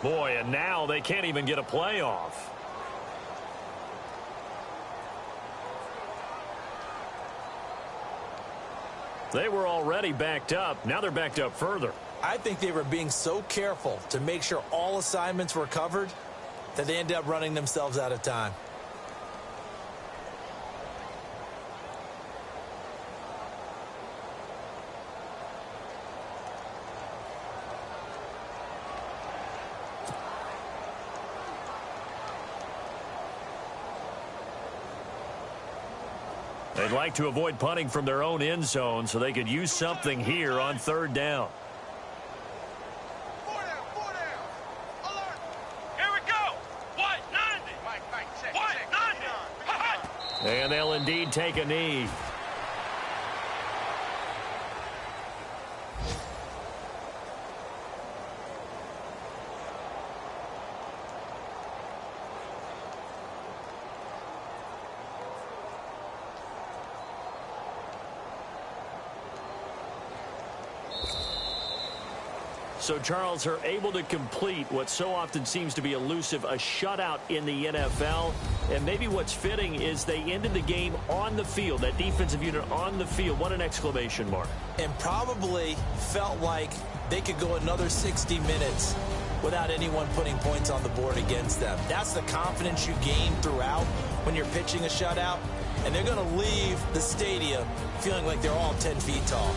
this. Boy, and now they can't even get a play off. They were already backed up. Now they're backed up further. I think they were being so careful to make sure all assignments were covered that they ended up running themselves out of time. They'd like to avoid punting from their own end zone so they could use something here on third down. Four down. Alert. Here we go. White 90. Mike, check. White 90. And they'll indeed take a knee. So, Charles, are able to complete what so often seems to be elusive, a shutout in the NFL. And maybe what's fitting is they ended the game on the field, that defensive unit on the field. What an exclamation mark. And probably felt like they could go another 60 minutes without anyone putting points on the board against them. That's the confidence you gain throughout when you're pitching a shutout. And they're going to leave the stadium feeling like they're all 10 feet tall.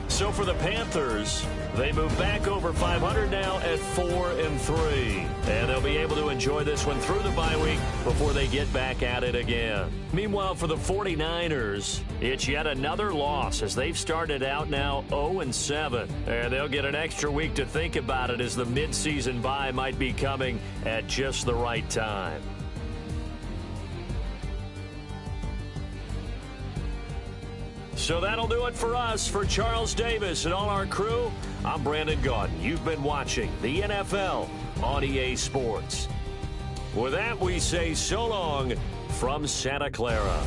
So for the Panthers, they move back over 500 now at 4-3. And they'll be able to enjoy this one through the bye week before they get back at it again. Meanwhile, for the 49ers, it's yet another loss as they've started out now 0-7. And they'll get an extra week to think about it as the midseason bye might be coming at just the right time. So that'll do it for us. For Charles Davis and all our crew, I'm Brandon Gaudin. You've been watching the NFL on EA Sports. With that, we say so long from Santa Clara.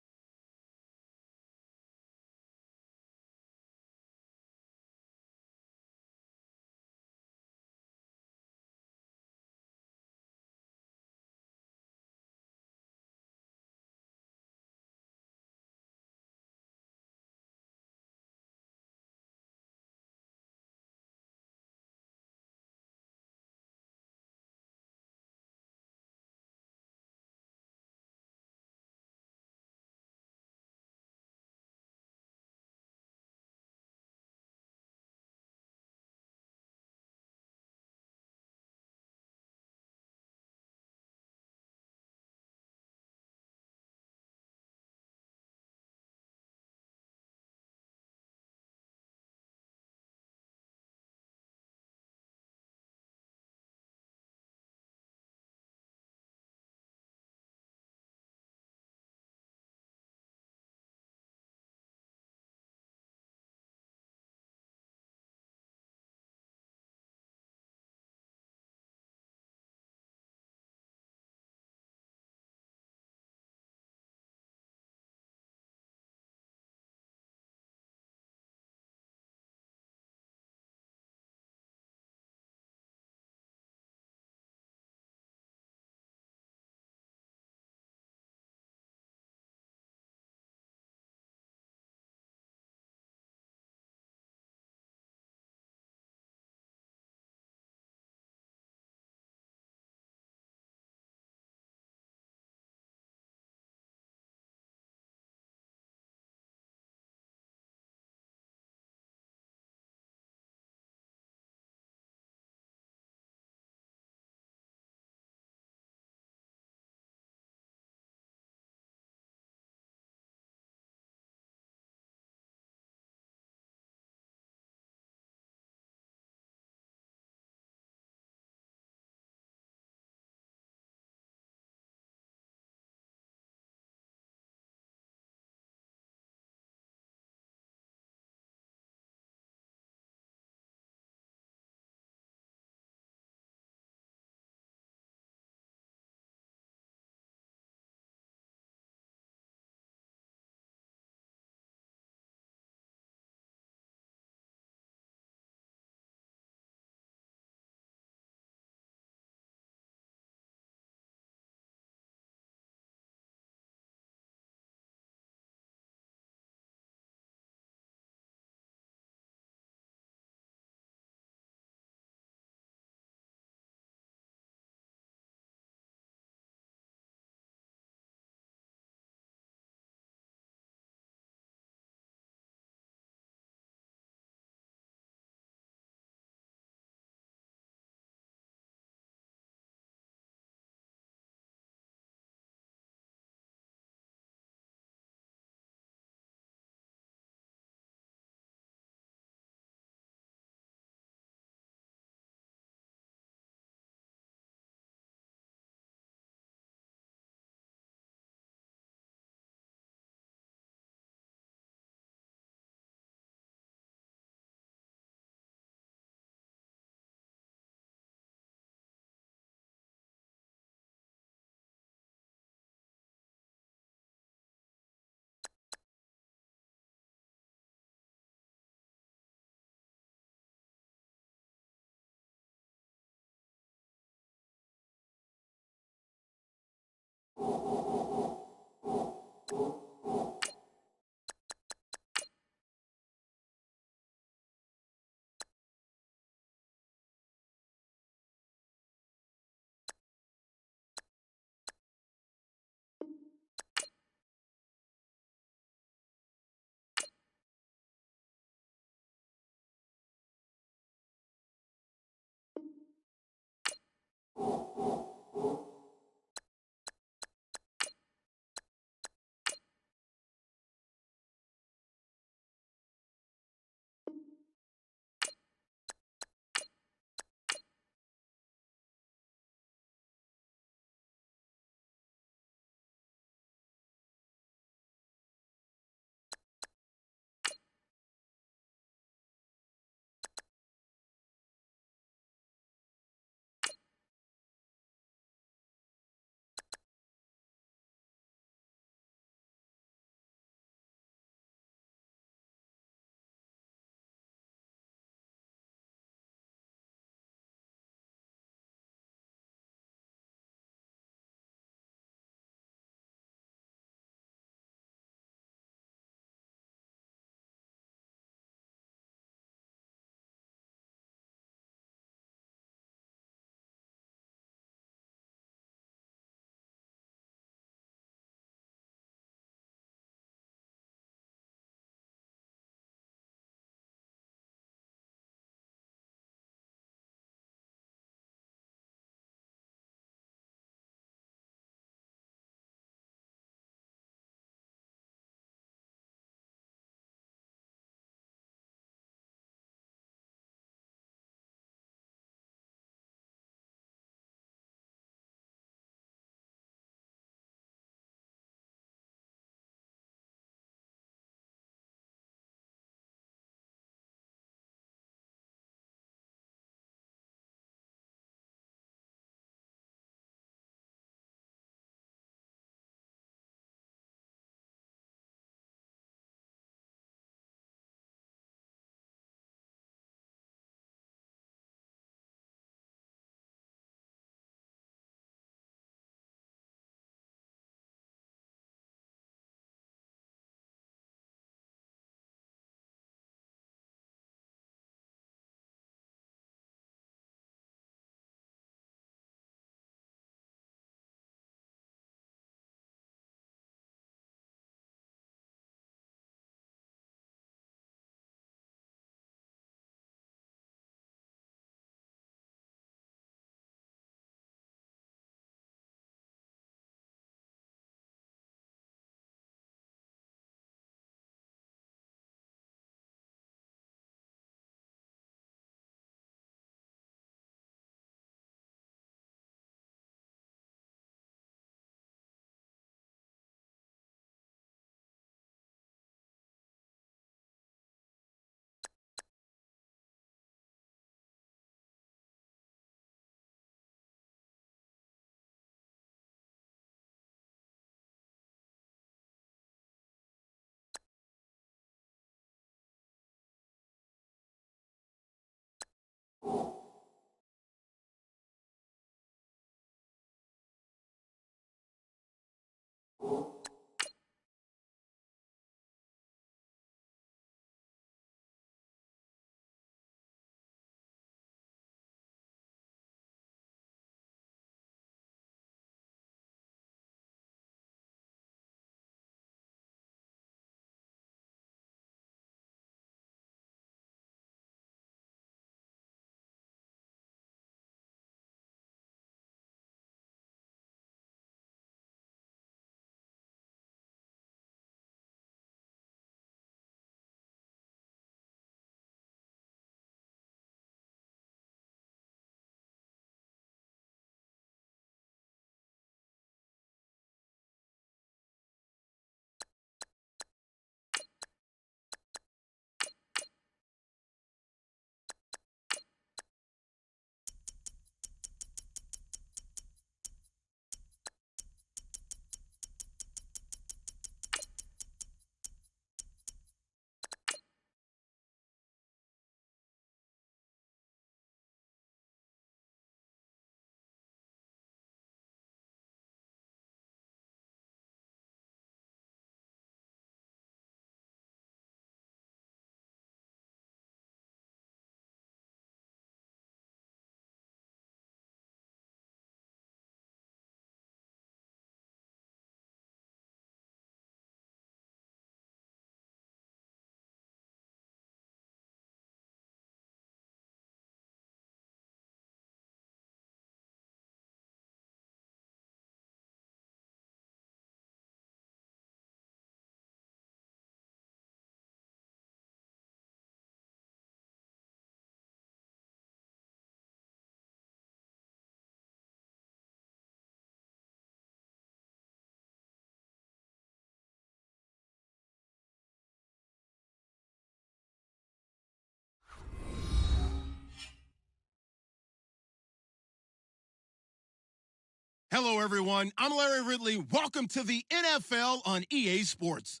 Hello, everyone. I'm Larry Ridley. Welcome to the NFL on EA Sports.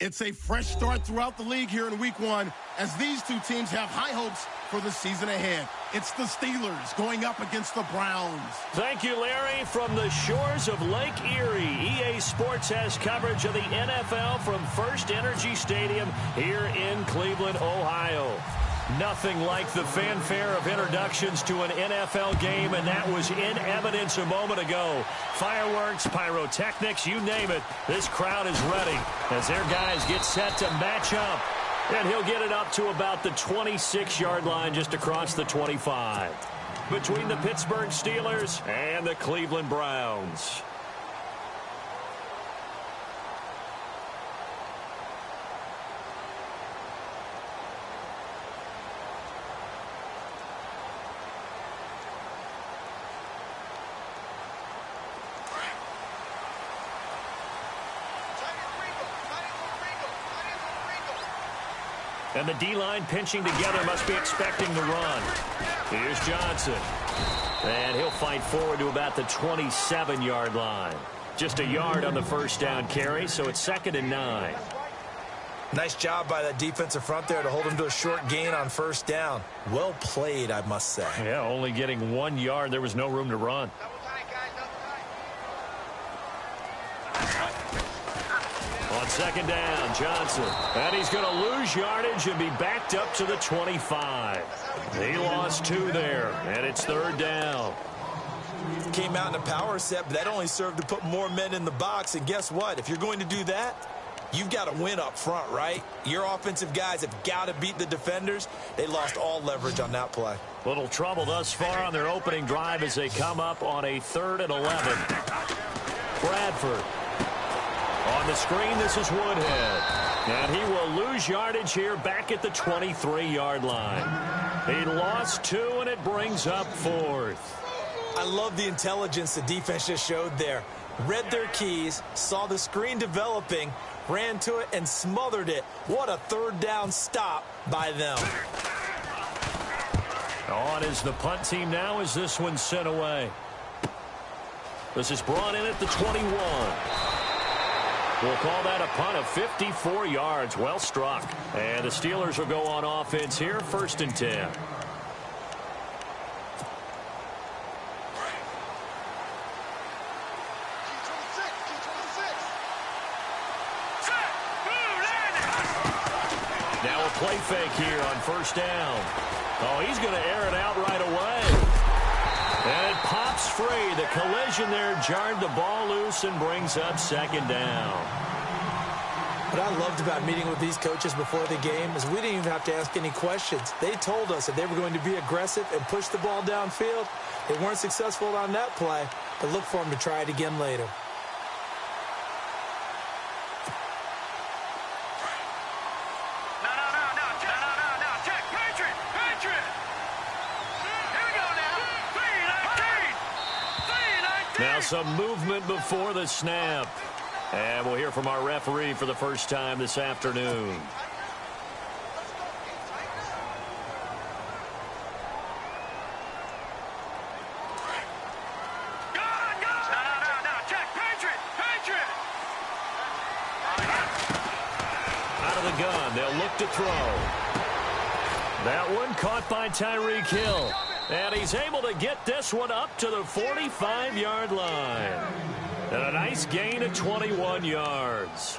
It's a fresh start throughout the league here in Week 1 as these two teams have high hopes for the season ahead. It's the Steelers going up against the Browns. Thank you, Larry. From the shores of Lake Erie, EA Sports has coverage of the NFL from First Energy Stadium here in Cleveland, Ohio. Nothing like the fanfare of introductions to an NFL game, and that was in evidence a moment ago. Fireworks, pyrotechnics, you name it. This crowd is ready as their guys get set to match up. And he'll get it up to about the 26-yard line just across the 25. Between the Pittsburgh Steelers and the Cleveland Browns. And the D-line pinching together must be expecting the run. Here's Johnson. And he'll fight forward to about the 27-yard line. Just a yard on the first down carry, so it's 2nd and 9. Nice job by that defensive front there to hold him to a short gain on first down. Well played, I must say. Yeah, only getting 1 yard. There was no room to run. On 2nd down, Johnson. And he's going to lose yardage and be backed up to the 25. He lost 2 there, and it's 3rd down. Came out in a power set, but that only served to put more men in the box. And guess what? If you're going to do that, you've got to win up front, right? Your offensive guys have got to beat the defenders. They lost all leverage on that play. Little trouble thus far on their opening drive as they come up on a 3rd and 11. Bradford. On the screen, this is Woodhead. And he will lose yardage here back at the 23-yard line. He lost 2, and it brings up 4th. I love the intelligence the defense just showed there. Read their keys, saw the screen developing, ran to it, and smothered it. What a 3rd down stop by them. On is the punt team now as this one's sent away. This is brought in at the 21. We'll call that a punt of 54 yards. Well struck. And the Steelers will go on offense here, 1st and 10. Now a play fake here on 1st down. Oh, he's going to air it out right away. And it pops free. The collision there jarred the ball loose and brings up 2nd down. What I loved about meeting with these coaches before the game is we didn't even have to ask any questions. They told us that they were going to be aggressive and push the ball downfield. They weren't successful on that play, but look for them to try it again later. Now some movement before the snap. And we'll hear from our referee for the first time this afternoon. Out of the gun, they'll look to throw. That one caught by Tyreek Hill. And he's able to get this one up to the 45-yard line. And a nice gain of 21 yards.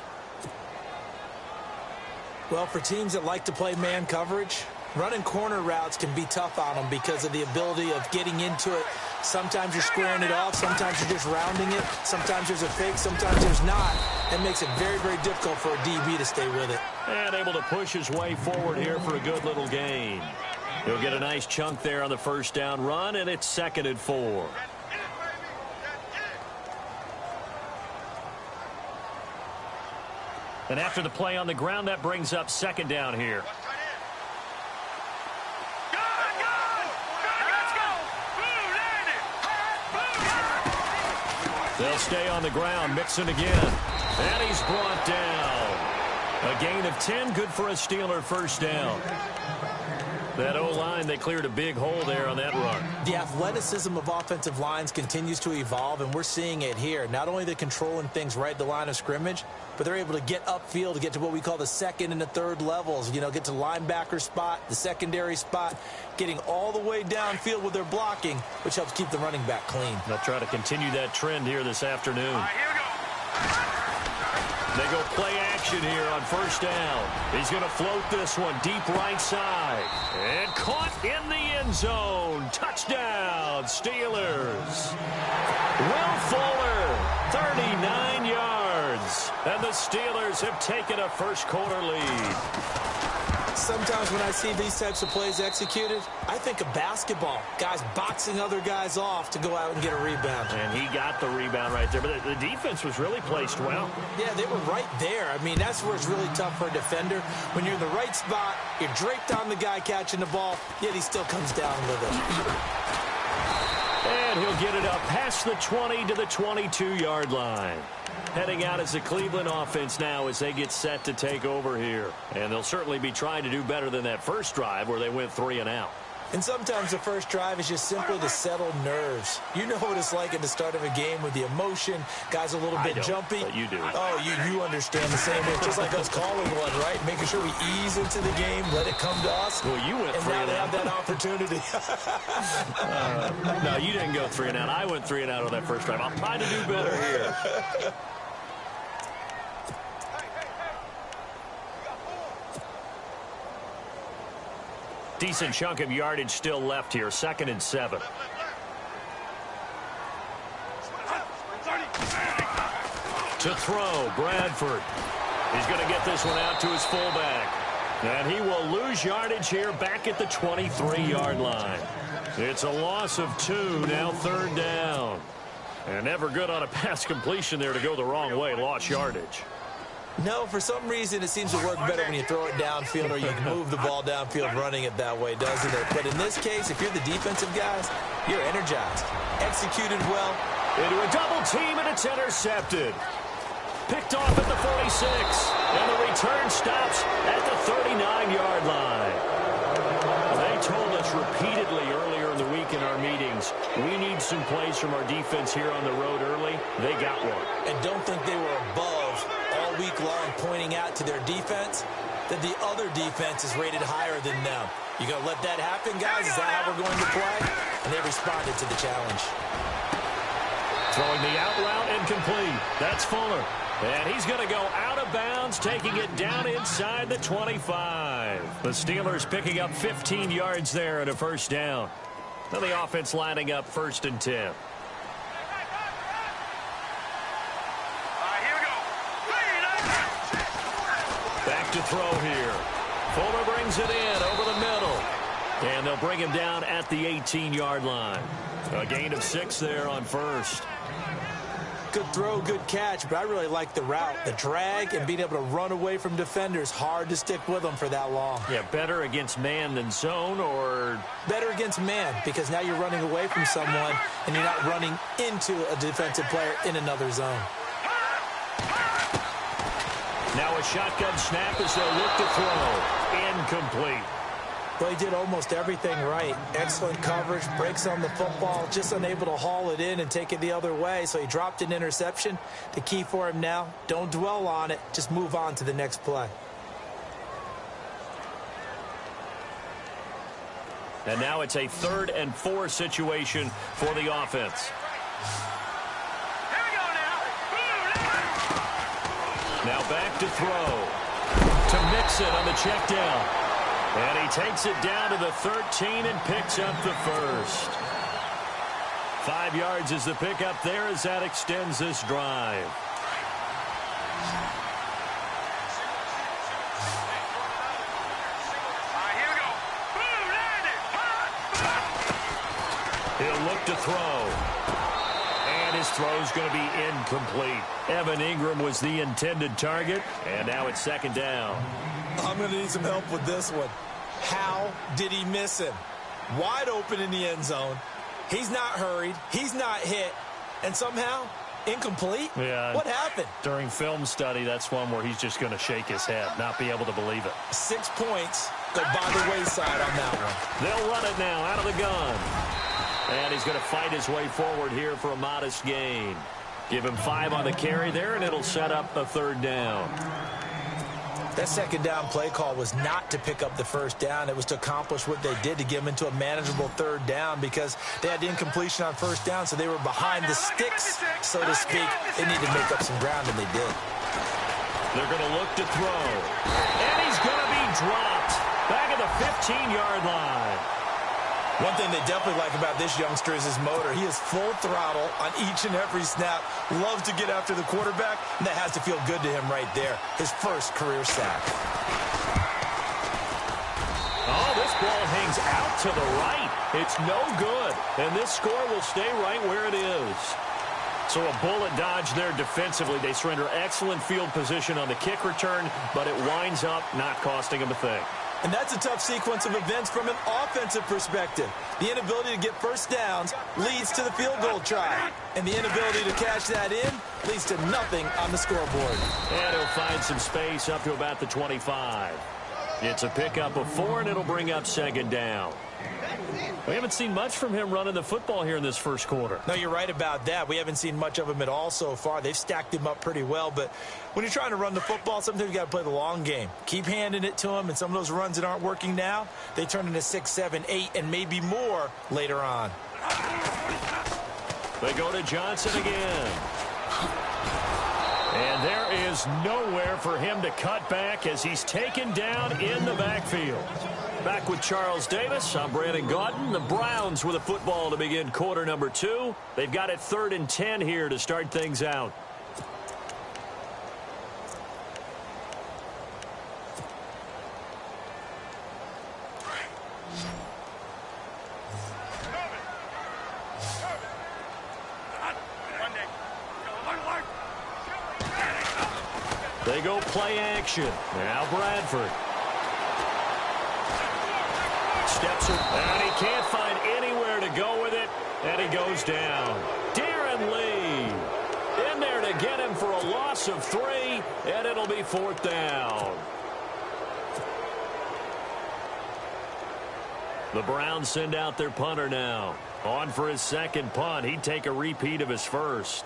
Well, for teams that like to play man coverage, running corner routes can be tough on them because of the ability of getting into it. Sometimes you're squaring it off. Sometimes you're just rounding it. Sometimes there's a fake. Sometimes there's not. That makes it very, very difficult for a DB to stay with it. And able to push his way forward here for a good little gain. He'll get a nice chunk there on the 1st down run, and it's 2nd and 4. And after the play on the ground, that brings up 2nd down here. They'll stay on the ground, Mixon again. And he's brought down. A gain of 10, good for a Steeler 1st down. That O-line, they cleared a big hole there on that run. The athleticism of offensive lines continues to evolve, and we're seeing it here. Not only are they controlling things right at the line of scrimmage, but they're able to get upfield to get to what we call the second and the third levels. You know, get to the linebacker spot, the secondary spot, getting all the way downfield with their blocking, which helps keep the running back clean. They'll try to continue that trend here this afternoon. All right, here we go. They go play action here on first down. He's going to float this one deep right side. And caught in the end zone. Touchdown, Steelers. Will Fuller, 39 yards. And the Steelers have taken a first quarter lead. Sometimes when I see these types of plays executed, I think of basketball. Guys boxing other guys off to go out and get a rebound. And he got the rebound right there. But the defense was really placed well. Yeah, they were right there. I mean, that's where it's really tough for a defender. When you're in the right spot, you're draped on the guy catching the ball, yet he still comes down with it. And he'll get it up past the 20 to the 22-yard line. Heading out as the Cleveland offense now as they get set to take over here. And they'll certainly be trying to do better than that first drive where they went 3 and out. And sometimes the first drive is just simply to settle nerves. You know what it's like at the start of a game with the emotion. Guys a little bit jumpy. But you do. Oh, you understand the same. It's just like us calling one, right? Making sure we ease into the game, let it come to us. Well, you went 3 and and now out. they have that opportunity. No, you didn't go 3 and out. I went 3 and out on that first drive. I'll try to do better here. Decent chunk of yardage still left here. 2nd and 7. To throw, Bradford. He's going to get this one out to his fullback. And he will lose yardage here back at the 23-yard line. It's a loss of 2, now 3rd down. And never good on a pass completion there to go the wrong way. Lost yardage. No, for some reason it seems to work better when you throw it downfield or you can move the ball downfield running it that way, doesn't it? But in this case, if you're the defensive guys, you're energized. Executed well. Into a double team, and it's intercepted. Picked off at the 46. And the return stops at the 39-yard line. They told us repeatedly earlier in the week in our meetings, we need some plays from our defense here on the road early. They got one. And don't think they were above all week long pointing out to their defense that the other defense is rated higher than them. You going to let that happen, guys? Is that how we're going to play? And they responded to the challenge. Throwing the out route and complete. That's Fuller. And he's going to go out of bounds, taking it down inside the 25. The Steelers picking up 15 yards there at a first down. Now the offense lining up 1st and 10. Back to throw here. Fuller brings it in over the middle. And they'll bring him down at the 18-yard line. A gain of 6 there on first. Good throw, good catch, but I really like the route. The drag and being able to run away from defenders, hard to stick with them for that long. Yeah, better against man than zone, or better against man, because now you're running away from someone and you're not running into a defensive player in another zone. Now a shotgun snap as they'll look to throw. Incomplete. Well, he did almost everything right. Excellent coverage, breaks on the football, just unable to haul it in and take it the other way, so he dropped an interception. The key for him now, don't dwell on it, just move on to the next play. And now it's a 3rd and 4 situation for the offense. Here we go now. Now back to throw. To Mixon on the check down. And he takes it down to the 13 and picks up the first. 5 yards is the pickup there as that extends this drive. Here we go. He'll look to throw. And his throw's going to be incomplete. Evan Ingram was the intended target. And now it's 2nd down. I'm going to need some help with this one. How did he miss him? Wide open in the end zone. He's not hurried. He's not hit. And somehow, incomplete? Yeah. What happened? During film study, that's one where he's just going to shake his head, not be able to believe it. 6 points go by the wayside on that one. They'll run it now out of the gun. And he's going to fight his way forward here for a modest gain. Give him 5 on the carry there, and it'll set up a 3rd down. That 2nd down play call was not to pick up the 1st down. It was to accomplish what they did, to get them into a manageable 3rd down, because they had incompletion on 1st down, so they were behind the sticks, so to speak. They needed to make up some ground, and they did. They're going to look to throw. And he's going to be dropped back at the 15-yard line. One thing they definitely like about this youngster is his motor. He is full throttle on each and every snap. Loves to get after the quarterback, and that has to feel good to him right there. His first career sack. Oh, this ball hangs out to the right. It's no good, and this score will stay right where it is. So a bullet dodge there defensively. They surrender excellent field position on the kick return, but it winds up not costing them a thing. And that's a tough sequence of events from an offensive perspective. The inability to get 1st downs leads to the field goal try. And the inability to cash that in leads to nothing on the scoreboard. And he'll find some space up to about the 25. It's a pickup of 4, and it'll bring up 2nd down. We haven't seen much from him running the football here in this first quarter. No, you're right about that. We haven't seen much of him at all so far. They've stacked him up pretty well, but when you're trying to run the football, sometimes you got to play the long game. Keep handing it to him, and some of those runs that aren't working now, they turn into 6, 7, 8, and maybe more later on. They go to Johnson again. And there is nowhere for him to cut back as he's taken down in the backfield. Back with Charles Davis, I'm Brandon Gaudin. The Browns with a football to begin quarter number 2. They've got it 3rd and 10 here to start things out. They go play action. Now Bradford. Steps it, and he can't find anywhere to go with it, and he goes down. Darren Lee in there to get him for a loss of 3, and it'll be 4th down. The Browns send out their punter now. On for his 2nd punt. He'd take a repeat of his first.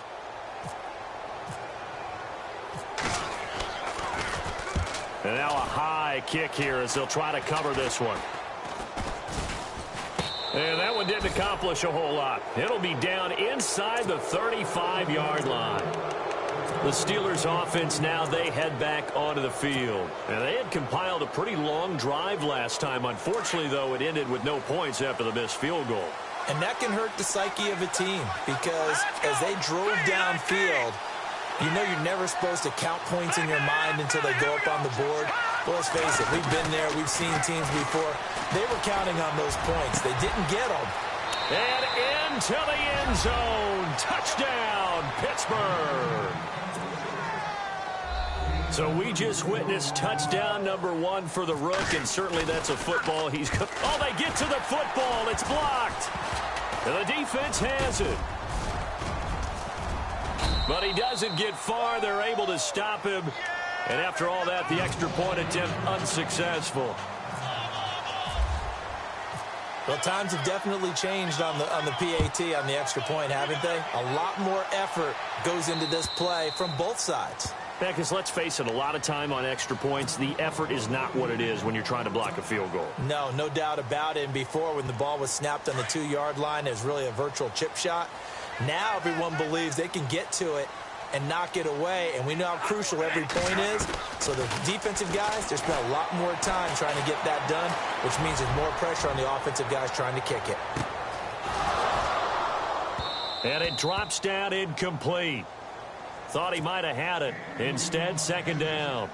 And now a high kick here as they'll try to cover this one. And that one didn't accomplish a whole lot. It'll be down inside the 35-yard line. The Steelers offense now, they head back onto the field. And they had compiled a pretty long drive last time. Unfortunately, though, it ended with no points after the missed field goal. And that can hurt the psyche of a team because as they drove downfield, you know you're never supposed to count points in your mind until they go up on the board. Well, let's face it, we've been there. We've seen teams before. They were counting on those points. They didn't get them. And into the end zone. Touchdown, Pittsburgh. So we just witnessed touchdown number 1 for the Rook, and certainly that's a football he's... Oh, they get to the football. It's blocked. And the defense has it. But he doesn't get far. They're able to stop him. And after all that, the extra point attempt unsuccessful. Well, times have definitely changed on the PAT, on the extra point, haven't they? A lot more effort goes into this play from both sides. Yeah, because let's face it, a lot of time on extra points, the effort is not what it is when you're trying to block a field goal. No doubt about it. And before, when the ball was snapped on the 2-yard line, it was really a virtual chip shot. Now everyone believes they can get to it and knock it away, and we know how crucial every point is. So the defensive guys, they spent a lot more time trying to get that done, which means there's more pressure on the offensive guys trying to kick it. And it drops down incomplete. Thought he might have had it. Instead, 2nd down.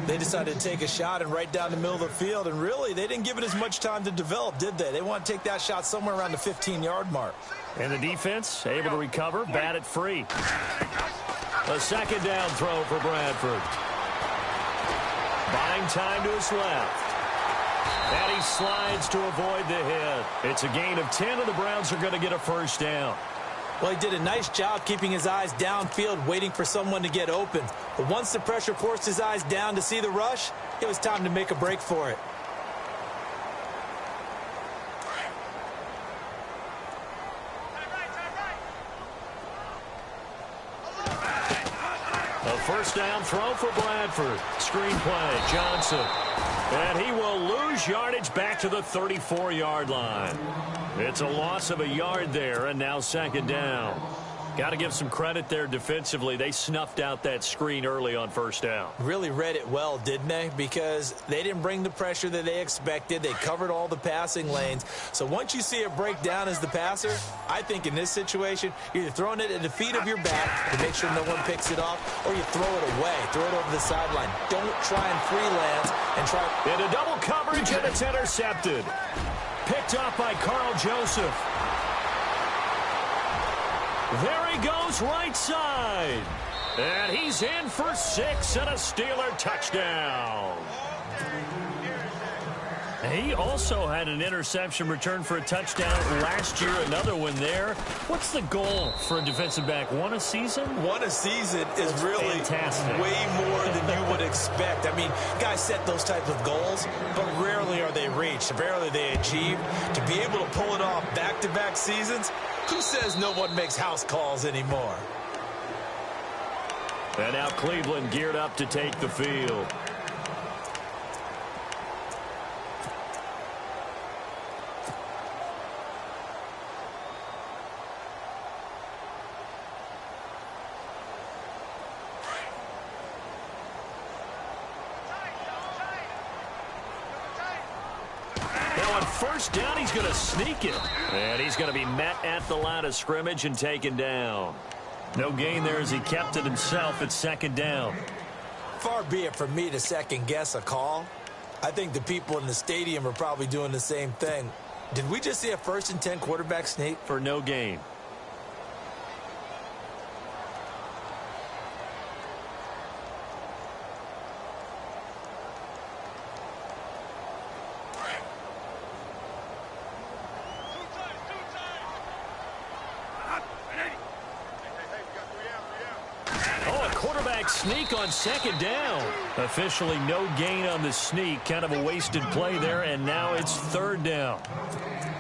They decided to take a shot and right down the middle of the field, and really, they didn't give it as much time to develop, did they? They want to take that shot somewhere around the 15-yard mark. And the defense able to recover, bat it free. A 2nd down throw for Bradford. Buying time to his left. And he slides to avoid the hit. It's a gain of 10, and the Browns are going to get a 1st down. Well, he did a nice job keeping his eyes downfield, waiting for someone to get open. But once the pressure forced his eyes down to see the rush, it was time to make a break for it. A first down throw for Bradford. Screenplay, Johnson. And he will lose yardage back to the 34-yard line. It's a loss of a yard there, and now second down. Got to give some credit there defensively. They snuffed out that screen early on first down. Really read it well, didn't they? Because they didn't bring the pressure that they expected. They covered all the passing lanes. So once you see it break down as the passer, I think in this situation, you're either throwing it at the feet of your back to make sure no one picks it off, or you throw it away. Throw it over the sideline. Don't try and freelance and try. Into double coverage, and it's intercepted. Picked up by Carl Joseph. There he goes right side. And he's in for 6 and a Steeler touchdown. He also had an interception return for a touchdown last year, another one there. What's the goal for a defensive back? One a season? One a season is really fantastic. Way more than you would expect. I mean, guys set those types of goals, but rarely are they reached. Rarely they achieved. To be able to pull it off back-to-back seasons, who says no one makes house calls anymore? And now Cleveland geared up to take the field. First down, he's going to sneak it. And he's going to be met at the line of scrimmage and taken down. No gain there as he kept it himself at second down. Far be it from me to second-guess a call. I think the people in the stadium are probably doing the same thing. Did we just see a 1st and 10 quarterback sneak? For no gain. Sneak on second down. Officially no gain on the sneak. Kind of a wasted play there, and now it's third down.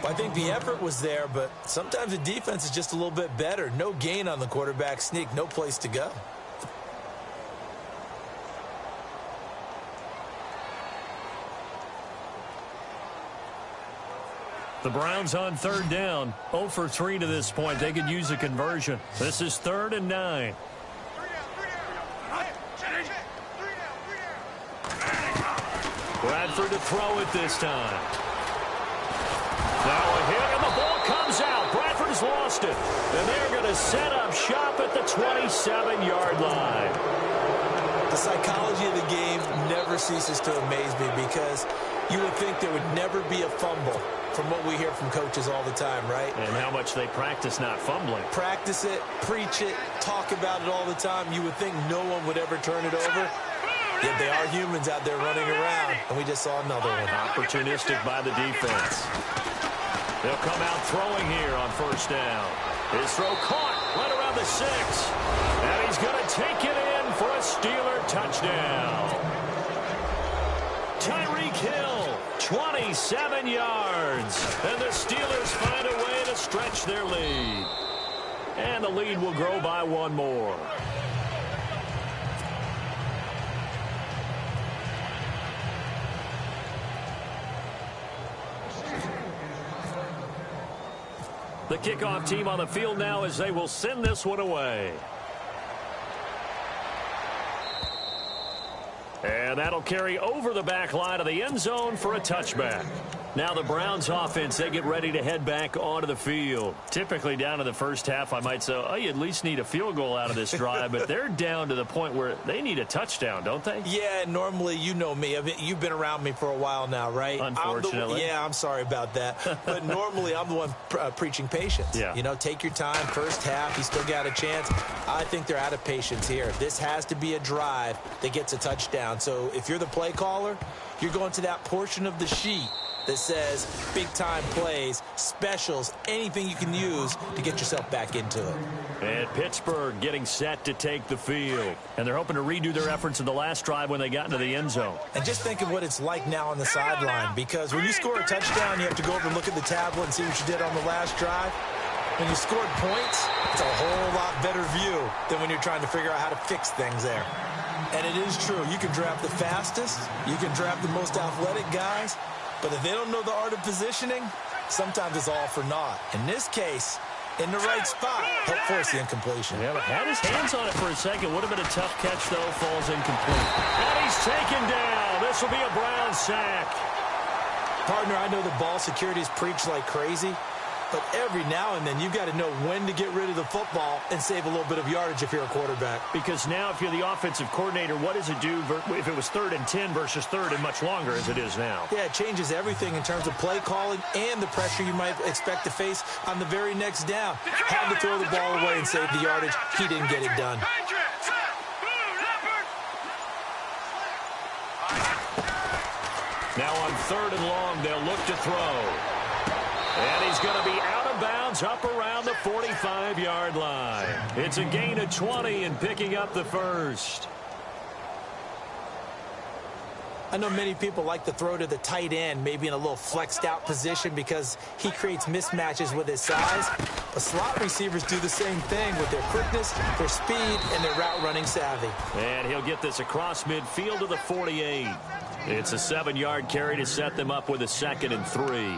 Well, I think the effort was there, but sometimes the defense is just a little bit better. No gain on the quarterback sneak. No place to go. The Browns on third down. 0 for 3 to this point. They could use a conversion. This is 3rd and 9. Bradford to throw it this time. Now a hit, and the ball comes out. Bradford's lost it. And they're going to set up shop at the 27-yard line. The psychology of the game never ceases to amaze me because you would think there would never be a fumble from what we hear from coaches all the time, right? And how much they practice not fumbling. Practice it, preach it, talk about it all the time. You would think no one would ever turn it over. Yet they are humans out there running around, and we just saw another one. Opportunistic by the defense. They'll come out throwing here on first down. His throw caught right around the 6. And he's going to take it in for a Steeler touchdown. Tyreek Hill, 27 yards. And the Steelers find a way to stretch their lead. And the lead will grow by 1 more. The kickoff team on the field now as they will send this one away. And that'll carry over the back line of the end zone for a touchback. Now the Browns offense, they get ready to head back onto the field. Typically down to the first half, I might say, oh, you at least need a field goal out of this drive, but they're down to the point where they need a touchdown, don't they? Yeah, normally, you know me. I mean, you've been around me for a while now, right? Unfortunately. I'm sorry about that. But normally, I'm the one preaching patience. Yeah. You know, take your time. First half, you still got a chance. I think they're out of patience here. This has to be a drive that gets a touchdown. So if you're the play caller, you're going to that portion of the sheet that says big-time plays, specials, anything you can use to get yourself back into it. And Pittsburgh getting set to take the field. And they're hoping to redo their efforts in the last drive when they got into the end zone. And just think of what it's like now on the sideline, because when you score a touchdown, you have to go over and look at the tablet and see what you did on the last drive. When you scored points, it's a whole lot better view than when you're trying to figure out how to fix things there. And it is true. You can draft the fastest. You can draft the most athletic guys. But if they don't know the art of positioning, sometimes it's all for naught. In this case, in the right spot, help force the incompletion. Yeah, but had his hands on it for a second. Would have been a tough catch, though. Falls incomplete. And he's taken down. This will be a Brown sack. Partner, I know the ball security is preached like crazy, but every now and then you've got to know when to get rid of the football and save a little bit of yardage if you're a quarterback. Because now if you're the offensive coordinator, what does it do if it was 3rd and 10 versus 3rd and much longer as it is now? Yeah, it changes everything in terms of play calling and the pressure you might expect to face on the very next down. Had to throw the ball away and save the yardage. He didn't get it done. Now on 3rd and long, they'll look to throw. And he's going to be out of bounds up around the 45-yard line. It's a gain of 20 and picking up the first. I know many people like to throw to the tight end, maybe in a little flexed out position because he creates mismatches with his size. But slot receivers do the same thing with their quickness, their speed, and their route running savvy. And he'll get this across midfield to the 48. It's a 7-yard carry to set them up with a 2nd and 3.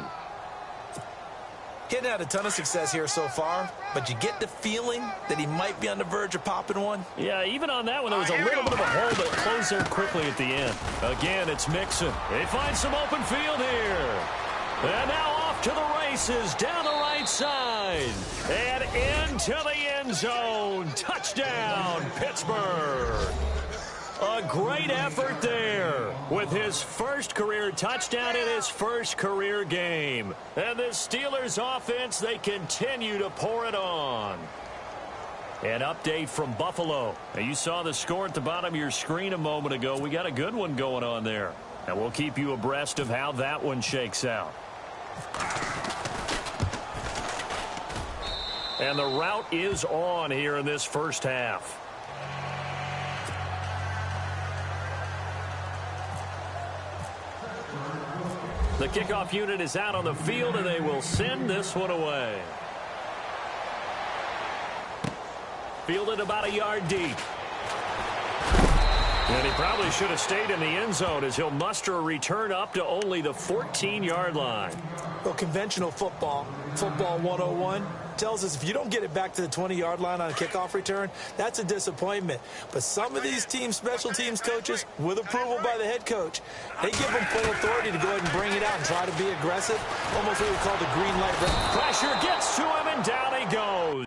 Getting had a ton of success here so far, but you get the feeling that he might be on the verge of popping one. Yeah, even on that one, there was a little bit of a hole, but it closed there quickly at the end. Again, it's Mixon. They find some open field here. And now off to the races, down the right side. And into the end zone. Touchdown, Pittsburgh. A great effort there with his first career touchdown in his first career game. And the Steelers offense, they continue to pour it on. An update from Buffalo. Now, you saw the score at the bottom of your screen a moment ago. We got a good one going on there. And we'll keep you abreast of how that one shakes out. And the route is on here in this first half. The kickoff unit is out on the field, and they will send this one away. Fielded about a yard deep. And he probably should have stayed in the end zone as he'll muster a return up to only the 14-yard line. Well, conventional football 101, tells us if you don't get it back to the 20-yard line on a kickoff return, that's a disappointment. But some of these teams, special teams coaches, with approval by the head coach, they give them full authority to go ahead and bring it out and try to be aggressive, almost what we call the green light. Pressure gets to him, and down he goes.